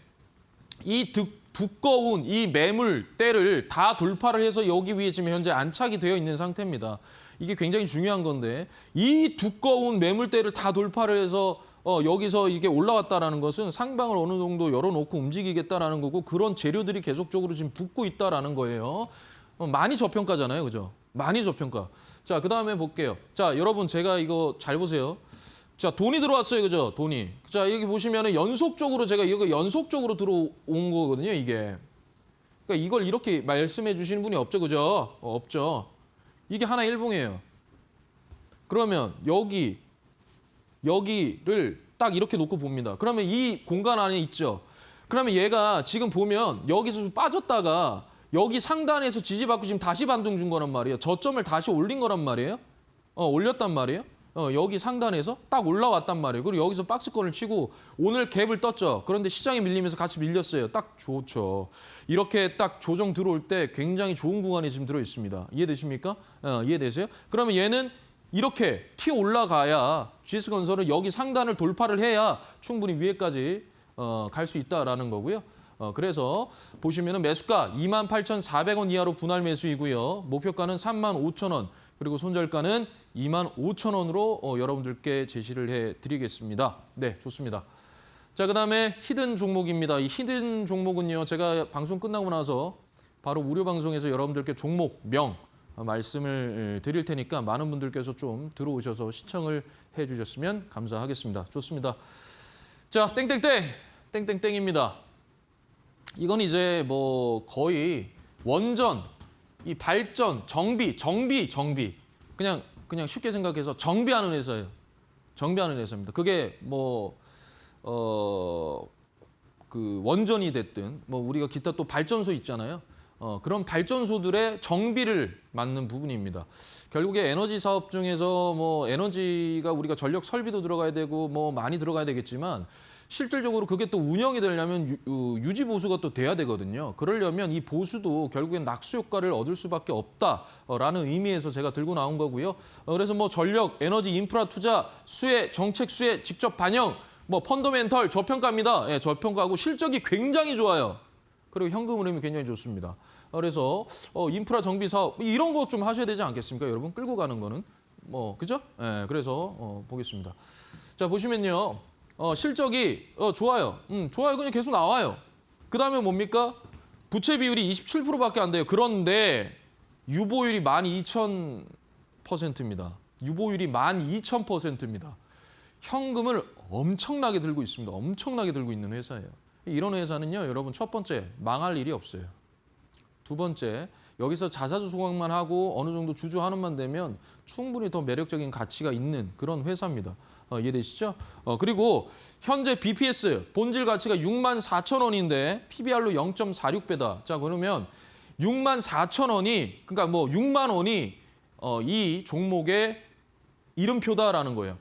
이 두꺼운 이 매물대를 다 돌파를 해서 여기 위에 지금 현재 안착이 되어 있는 상태입니다. 이게 굉장히 중요한 건데 이 두꺼운 매물대를 다 돌파를 해서 여기서 이게 올라왔다라는 것은 상방을 어느 정도 열어놓고 움직이겠다라는 거고 그런 재료들이 계속적으로 지금 붙고 있다라는 거예요. 많이 저평가잖아요, 그죠? 많이 저평가. 자, 그다음에 볼게요. 자, 여러분 제가 이거 잘 보세요. 자, 돈이 들어왔어요, 그죠? 돈이. 자, 여기 보시면은 연속적으로 제가 이거 연속적으로 들어온 거거든요, 이게. 그러니까 이걸 이렇게 말씀해 주시는 분이 없죠, 그죠? 없죠. 이게 하나 일봉이에요. 그러면 여기를 딱 이렇게 놓고 봅니다. 그러면 이 공간 안에 있죠. 그러면 얘가 지금 보면 여기서 좀 빠졌다가 여기 상단에서 지지받고 지금 다시 반등 준 거란 말이에요. 저점을 다시 올린 거란 말이에요. 올렸단 말이에요. 여기 상단에서 딱 올라왔단 말이에요. 그리고 여기서 박스권을 치고 오늘 갭을 떴죠. 그런데 시장이 밀리면서 같이 밀렸어요. 딱 좋죠. 이렇게 딱 조정 들어올 때 굉장히 좋은 구간이 지금 들어 있습니다. 이해되십니까? 이해되세요? 그러면 얘는 이렇게 튀어 올라가야 GS건설은 여기 상단을 돌파를 해야 충분히 위에까지 갈 수 있다라는 거고요. 그래서 보시면은 매수가 28,400원 이하로 분할 매수이고요. 목표가는 35,000원. 그리고 손절가는 25,000원으로 여러분들께 제시를 해드리겠습니다. 네, 좋습니다. 자, 그다음에 히든 종목입니다. 이 히든 종목은요, 제가 방송 끝나고 나서 바로 무료 방송에서 여러분들께 종목명 말씀을 드릴 테니까 많은 분들께서 좀 들어오셔서 시청을 해주셨으면 감사하겠습니다. 좋습니다. 자, 땡땡땡입니다. 이건 이제 뭐 거의 원전, 이 발전, 정비. 그냥 쉽게 생각해서 정비하는 회사예요. 정비하는 회사입니다. 그게 뭐 그 원전이 됐든 뭐 우리가 기타 또 발전소 있잖아요. 그런 발전소들의 정비를 맡는 부분입니다. 결국에 에너지 사업 중에서 뭐 에너지가 우리가 전력 설비도 들어가야 되고 뭐 많이 들어가야 되겠지만 실질적으로 그게 또 운영이 되려면 유지 보수가 또 돼야 되거든요. 그러려면 이 보수도 결국엔 낙수 효과를 얻을 수밖에 없다라는 의미에서 제가 들고 나온 거고요. 그래서 뭐 전력, 에너지, 인프라 투자, 수혜, 정책 수혜, 직접 반영, 뭐 펀더멘털 저평가입니다. 예, 저평가하고 실적이 굉장히 좋아요. 그리고 현금 흐름이 굉장히 좋습니다. 그래서 인프라 정비 사업 이런 거 좀 하셔야 되지 않겠습니까, 여러분? 끌고 가는 거는 뭐 그죠? 예, 그래서 보겠습니다. 자, 보시면요. 실적이 좋아요. 좋아요. 그냥 계속 나와요. 그다음에 뭡니까? 부채 비율이 27%밖에 안 돼요. 그런데 유보율이 12,000%입니다. 유보율이 12,000%입니다. 현금을 엄청나게 들고 있습니다. 엄청나게 들고 있는 회사예요. 이런 회사는요, 여러분 첫 번째 망할 일이 없어요. 두 번째, 여기서 자사주 소각만 하고 어느 정도 주주 환원만 되면 충분히 더 매력적인 가치가 있는 그런 회사입니다. 이해되시죠? 그리고 현재 BPS 본질 가치가 64,000원인데 PBR로 0.46배다. 자, 그러면 64,000원이 그러니까 뭐 6만 원이 이 종목의 이름표다라는 거예요.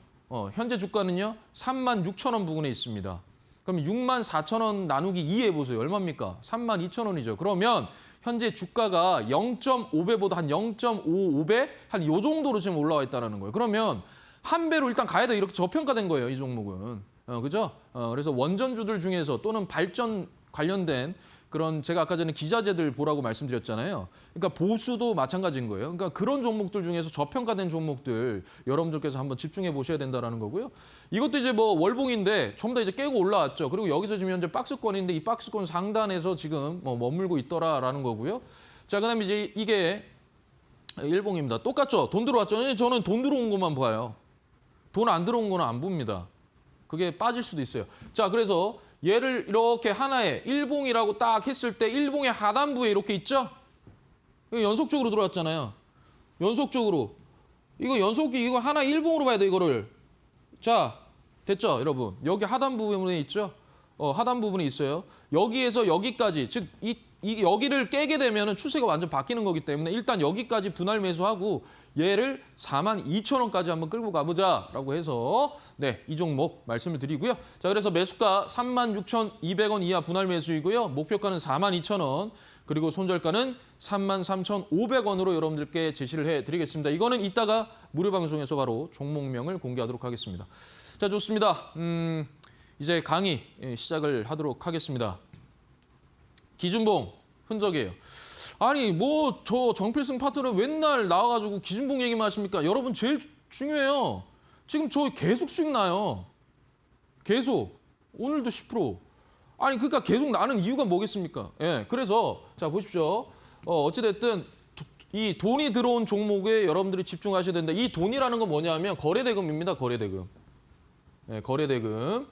현재 주가는요 36,000원 부근에 있습니다. 그럼 64,000원 나누기 2 해보세요. 얼마입니까? 32,000원이죠. 그러면 현재 주가가 0.5배보다 한 0.55배? 한 요 정도로 지금 올라와 있다는 거예요. 그러면 한 배로 일단 가야 돼. 이렇게 저평가된 거예요. 이 종목은. 그죠? 그래서 원전주들 중에서 또는 발전 관련된 그런 제가 아까 전에 기자재들 보라고 말씀드렸잖아요. 그러니까 보수도 마찬가지인 거예요. 그러니까 그런 종목들 중에서 저평가된 종목들 여러분들께서 한번 집중해 보셔야 된다는 거고요. 이것도 이제 뭐 월봉인데 좀 더 이제 깨고 올라왔죠. 그리고 여기서 지금 현재 박스권인데 이 박스권 상단에서 지금 뭐 머물고 있더라라는 거고요. 자, 그다음에 이제 이게 일봉입니다. 똑같죠? 돈 들어왔죠? 저는 돈 들어온 것만 봐요. 돈 안 들어온 거는 안 봅니다. 그게 빠질 수도 있어요. 자, 그래서 얘를 이렇게 하나에 일봉이라고 딱 했을 때 일봉의 하단부에 이렇게 있죠? 연속적으로 들어왔잖아요. 연속적으로. 이거 연속기 이거 하나 일봉으로 봐야 돼 이거를. 자, 됐죠, 여러분? 여기 하단 부분에 있죠? 하단 부분이 있어요. 여기에서 여기까지, 즉 여기를 깨게 되면은 추세가 완전 바뀌는 거기 때문에 일단 여기까지 분할 매수하고 얘를 42,000원까지 한번 끌고 가보자라고 해서 네, 이 종목 말씀을 드리고요. 자, 그래서 매수가 36,200원 이하 분할 매수이고요. 목표가는 42,000원. 그리고 손절가는 33,500원으로 여러분들께 제시를 해드리겠습니다. 이거는 이따가 무료 방송에서 바로 종목명을 공개하도록 하겠습니다. 자, 좋습니다. 이제 강의 시작을 하도록 하겠습니다. 기준봉 흔적이에요. 아니 뭐 저 정필승 파트너 맨날 나와가지고 기준봉 얘기만 하십니까? 여러분 제일 중요해요. 지금 저 계속 수익 나요. 계속. 오늘도 10%. 아니 그러니까 계속 나는 이유가 뭐겠습니까? 예, 그래서 자 보십시오. 어찌됐든 이 돈이 들어온 종목에 여러분들이 집중하셔야 된다. 이 돈이라는 건 뭐냐면 거래대금입니다. 거래대금. 예, 거래대금.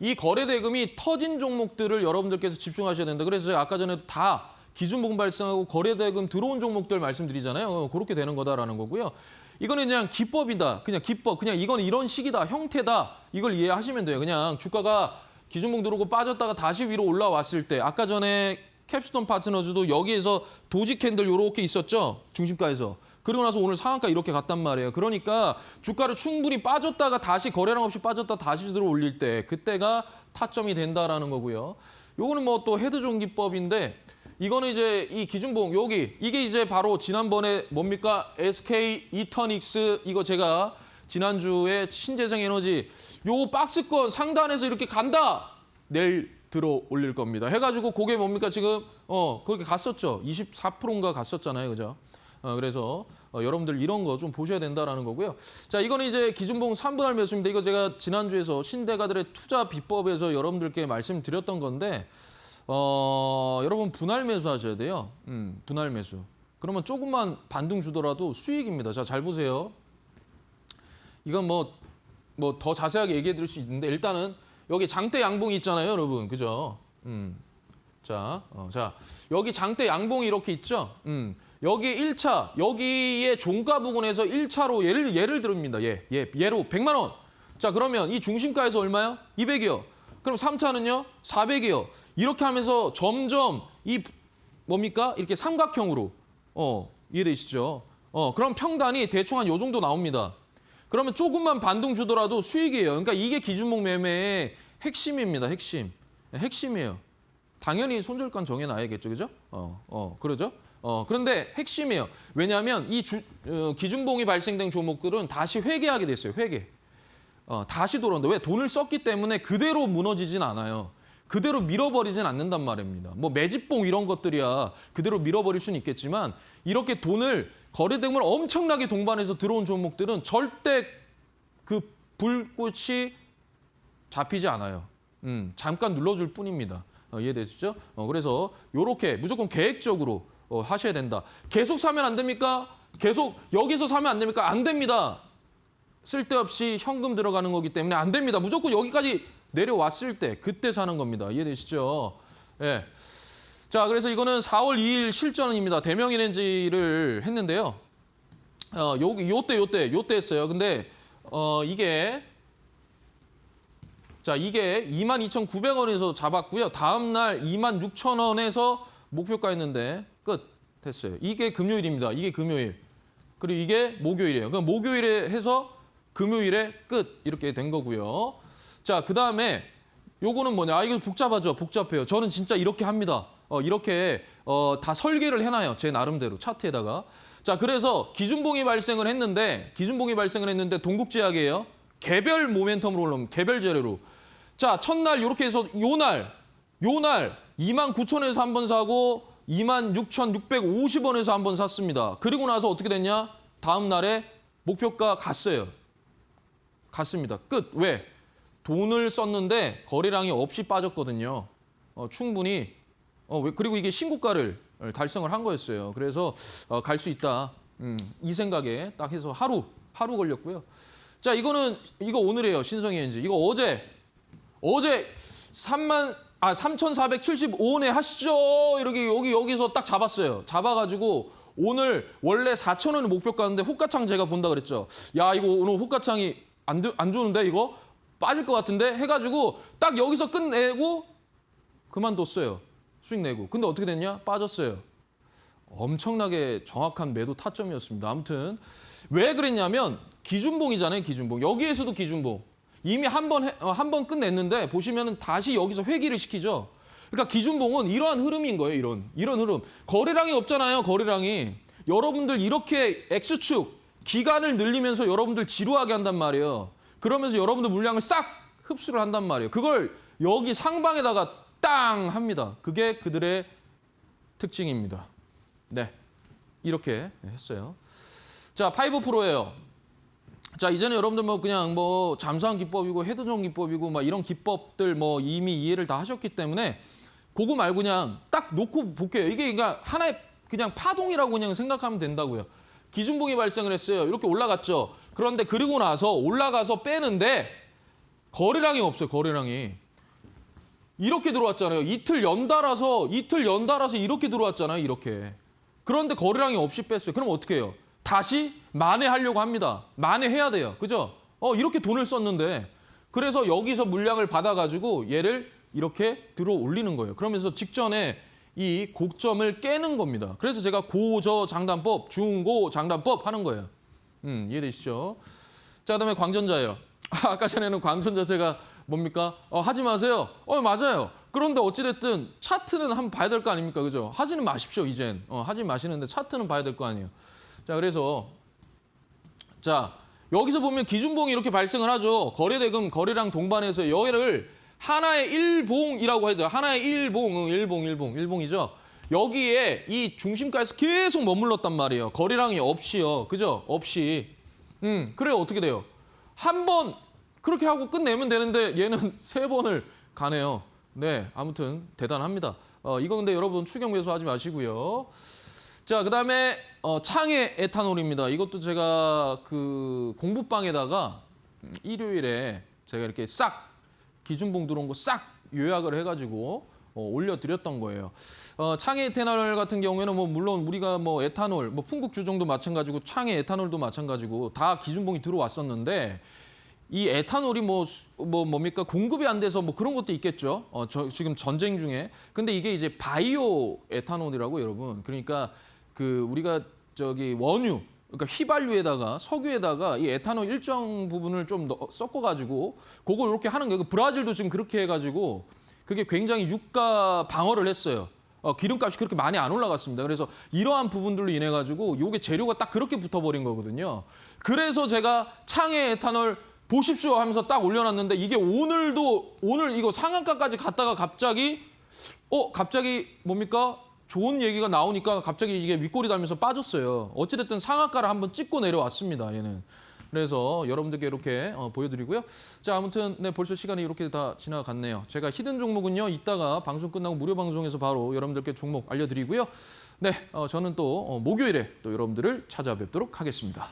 이 거래대금이 터진 종목들을 여러분들께서 집중하셔야 된다. 그래서 제가 아까 전에도 다 기준봉 발생하고 거래대금 들어온 종목들 말씀드리잖아요. 그렇게 되는 거다라는 거고요. 이거는 그냥 기법이다. 그냥 기법. 그냥 이건 이런 식이다. 형태다. 이걸 이해하시면 돼요. 그냥 주가가 기준봉 들어오고 빠졌다가 다시 위로 올라왔을 때 아까 전에 캡스톤 파트너즈도 여기에서 도지 캔들 이렇게 있었죠. 중심가에서. 그리고 나서 오늘 상한가 이렇게 갔단 말이에요. 그러니까 주가를 충분히 빠졌다가 다시 거래량 없이 빠졌다 다시 들어 올릴 때 그때가 타점이 된다라는 거고요. 요거는 뭐 또 헤드존 기법인데 이거는 이제 이 기준봉 여기 이게 이제 바로 지난번에 뭡니까? SK 이터닉스 이거 제가 지난주에 신재생에너지 요 박스권 상단에서 이렇게 간다. 내일 들어 올릴 겁니다. 해가지고 그게 뭡니까 지금 거기 갔었죠. 24%인가 갔었잖아요, 그죠? 그래서 여러분들 이런 거 좀 보셔야 된다라는 거고요. 자, 이거는 이제 기준봉 3분할 매수입니다. 이거 제가 지난주에서 신대가들의 투자 비법에서 여러분들께 말씀드렸던 건데 여러분 분할 매수 하셔야 돼요. 분할 매수. 그러면 조금만 반등 주더라도 수익입니다. 자, 잘 보세요. 이건 뭐 더 자세하게 얘기해 드릴 수 있는데 일단은 여기 장대 양봉이 있잖아요, 여러분. 그죠? 자, 여기 장대 양봉이 이렇게 있죠? 여기 1차, 여기에 종가 부근에서 1차로 예를 듭니다. 얘로 100만 원. 자, 그러면 이 중심가에서 얼마요? 200이요. 그럼 3차는요? 400이요. 이렇게 하면서 점점 이 뭡니까? 이렇게 삼각형으로 이해되시죠? 그럼 평단이 대충 한 요 정도 나옵니다. 그러면 조금만 반등 주더라도 수익이에요. 그러니까 이게 기준봉 매매의 핵심입니다. 핵심이에요. 당연히 손절가 정해놔야겠죠, 그죠? 그러죠? 그런데 핵심이에요. 왜냐하면 이 기준봉이 발생된 종목들은 다시 회개하게 됐어요. 회개. 다시 돌아온다. 왜? 돈을 썼기 때문에 그대로 무너지진 않아요. 그대로 밀어버리진 않는단 말입니다. 뭐 매집봉 이런 것들이야 그대로 밀어버릴 수는 있겠지만 이렇게 돈을 거래대금을 엄청나게 동반해서 들어온 종목들은 절대 그 불꽃이 잡히지 않아요. 잠깐 눌러줄 뿐입니다. 이해되시죠? 그래서 이렇게 무조건 계획적으로 하셔야 된다. 계속 사면 안 됩니까? 계속 여기서 사면 안 됩니까? 안 됩니다. 쓸데없이 현금 들어가는 거기 때문에 안 됩니다. 무조건 여기까지 내려왔을 때 그때 사는 겁니다. 이해되시죠? 예. 자, 그래서 이거는 4월 2일 실전입니다. 대명이렌지를 했는데요. 요때 했어요. 근데 이게 22,900원에서 잡았고요. 다음 날 26,000원에서 목표가 했는데 끝 됐어요. 이게 금요일입니다. 이게 금요일. 그리고 이게 목요일이에요. 그럼 목요일에 해서 금요일에 끝 이렇게 된 거고요. 자, 그다음에 요거는 뭐냐? 이거 복잡해요. 저는 진짜 이렇게 합니다. 이렇게 다 설계를 해놔요. 제 나름대로 차트에다가. 자, 그래서 기준봉이 발생을 했는데 동국제약이에요. 개별 모멘텀으로 올라옵니다. 개별 재료로. 자, 첫날 이렇게 해서 요날 29,000원에서 한번 사고 26,650원에서 한번 샀습니다. 그리고 나서 어떻게 됐냐? 다음 날에 목표가 갔습니다. 끝. 왜? 돈을 썼는데 거래량이 없이 빠졌거든요. 충분히. 그리고 이게 신고가를 달성을 한 거였어요. 그래서 갈 수 있다. 이 생각에 딱 해서 하루 걸렸고요. 자, 이거 오늘이에요. 신성이엔지. 이거 어제 3,475원에 하시죠. 이렇게 여기서 딱 잡았어요. 잡아가지고 오늘 원래 4,000원을 목표가인데 호가창 제가 본다 그랬죠. 야, 이거 오늘 호가창이 안 좋은데 이거 빠질 것 같은데 해가지고 딱 여기서 끝내고 그만뒀어요. 수익 내고. 근데 어떻게 됐냐? 빠졌어요. 엄청나게 정확한 매도 타점이었습니다. 아무튼 왜 그랬냐면 기준봉이잖아요. 기준봉. 여기에서도 기준봉. 이미 한 번 끝냈는데 보시면은 다시 여기서 회귀를 시키죠. 그러니까 기준봉은 이러한 흐름인 거예요. 이런 흐름. 거래량이 없잖아요. 거래량이. 여러분들 이렇게 X축 기간을 늘리면서 여러분들 지루하게 한단 말이에요. 그러면서 여러분들 물량을 싹 흡수를 한단 말이에요. 그걸 여기 상방에다가 땅 합니다. 그게 그들의 특징입니다. 네, 이렇게 했어요. 자, 5%예요. 자, 이제는 여러분들 뭐 그냥 뭐 잠수함 기법이고 헤드존 기법이고 막 이런 기법들 뭐 이미 이해를 다 하셨기 때문에 그거 말고 그냥 딱 놓고 볼게요. 이게 그러니까 하나의 그냥 파동이라고 그냥 생각하면 된다고요. 기준봉이 발생을 했어요. 이렇게 올라갔죠. 그런데 그리고 나서 올라가서 빼는데 거래량이 없어요. 거래량이. 이렇게 들어왔잖아요. 이틀 연달아서 이렇게 들어왔잖아요. 이렇게. 그런데 거래량이 없이 뺐어요. 그럼 어떻게 해요? 다시 만회하려고 합니다. 만회해야 돼요. 그죠? 이렇게 돈을 썼는데 그래서 여기서 물량을 받아가지고 얘를 이렇게 들어 올리는 거예요. 그러면서 직전에 이 고점을 깨는 겁니다. 그래서 제가 고저 장단법, 중고 장단법 하는 거예요. 이해되시죠? 자, 그다음에 광전자예요. 아까 전에는 광전자 제가 뭡니까? 하지 마세요. 맞아요. 그런데 어찌됐든 차트는 한번 봐야 될 거 아닙니까? 그죠? 하지는 마십시오, 이젠. 하지 마시는데 차트는 봐야 될 거 아니에요. 자, 그래서 자, 여기서 보면 기준봉이 이렇게 발생을 하죠. 거래대금, 거래량 동반해서 여기를 하나의 일봉이라고 해도 하나의 일봉이죠. 여기에 이 중심가에서 계속 머물렀단 말이에요. 거래량이 없이요. 그죠? 없이. 그래요. 어떻게 돼요? 한 번 그렇게 하고 끝내면 되는데 얘는 3번을 가네요. 네, 아무튼 대단합니다. 이거 근데 여러분 추격 매수하지 마시고요. 자, 그다음에 창의 에탄올입니다. 이것도 제가 그 공부방에다가 일요일에 제가 이렇게 싹 기준봉 들어온 거 싹 요약을 해가지고 올려드렸던 거예요. 창의 에탄올 같은 경우에는 뭐 물론 우리가 뭐 에탄올, 뭐 풍국주정도 마찬가지고 창의 에탄올도 마찬가지고 다 기준봉이 들어왔었는데 이 에탄올이 뭡니까 공급이 안 돼서 뭐 그런 것도 있겠죠. 지금 전쟁 중에. 근데 이게 이제 바이오 에탄올이라고 여러분. 그러니까 그 우리가 저기 원유, 그러니까 휘발유에다가 석유에다가 이 에탄올 일정 부분을 좀 섞어가지고 그걸 이렇게 하는 거예요. 브라질도 지금 그렇게 해가지고 그게 굉장히 유가 방어를 했어요. 기름값이 그렇게 많이 안 올라갔습니다. 그래서 이러한 부분들로 인해 가지고 이게 재료가 딱 그렇게 붙어버린 거거든요. 그래서 제가 창의 에탄올 보십시오 하면서 딱 올려놨는데 이게 오늘 이거 상한가까지 갔다가 갑자기 뭡니까? 좋은 얘기가 나오니까 갑자기 이게 윗골이 달면서 빠졌어요. 어찌됐든 상한가를 한번 찍고 내려왔습니다. 얘는. 그래서 여러분들께 이렇게 보여드리고요. 자, 아무튼 네, 벌써 시간이 이렇게 다 지나갔네요. 제가 히든 종목은요. 이따가 방송 끝나고 무료 방송에서 바로 여러분들께 종목 알려드리고요. 네, 저는 또 목요일에 또 여러분들을 찾아뵙도록 하겠습니다.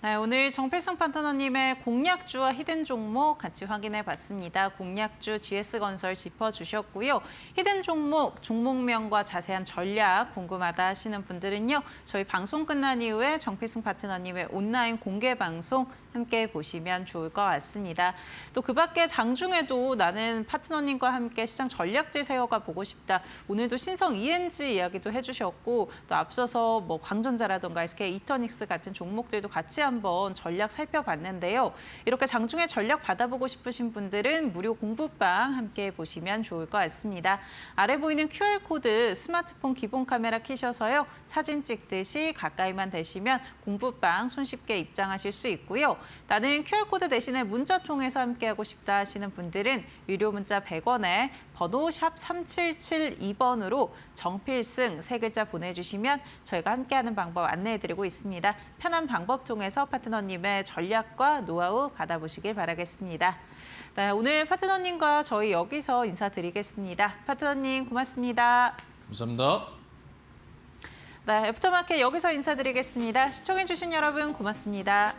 네, 오늘 정필승 파트너님의 공략주와 히든 종목 같이 확인해 봤습니다. 공략주 GS건설 짚어주셨고요. 히든 종목, 종목명과 자세한 전략 궁금하다 하시는 분들은요. 저희 방송 끝난 이후에 정필승 파트너님의 온라인 공개 방송 함께 보시면 좋을 것 같습니다. 또 그 밖에 장중에도 나는 파트너님과 함께 시장 전략질 세워가 보고 싶다. 오늘도 신성 ENG 이야기도 해주셨고 또 앞서서 뭐 광전자라든가 SK 이터닉스 같은 종목들도 같이 한번 전략 살펴봤는데요. 이렇게 장중에 전략 받아보고 싶으신 분들은 무료 공부방 함께 보시면 좋을 것 같습니다. 아래 보이는 QR코드 스마트폰 기본 카메라 켜셔서요. 사진 찍듯이 가까이만 대시면 공부방 손쉽게 입장하실 수 있고요. 나는 QR코드 대신에 문자 통해서 함께하고 싶다 하시는 분들은 유료 문자 100원에 번호 샵 3772번으로 정필승 3글자 보내주시면 저희가 함께하는 방법 안내해드리고 있습니다. 편한 방법 통해서 파트너님의 전략과 노하우 받아보시길 바라겠습니다. 네, 오늘 파트너님과 저희 여기서 인사드리겠습니다. 파트너님 고맙습니다. 감사합니다. 네, 애프터마켓 여기서 인사드리겠습니다. 시청해주신 여러분 고맙습니다.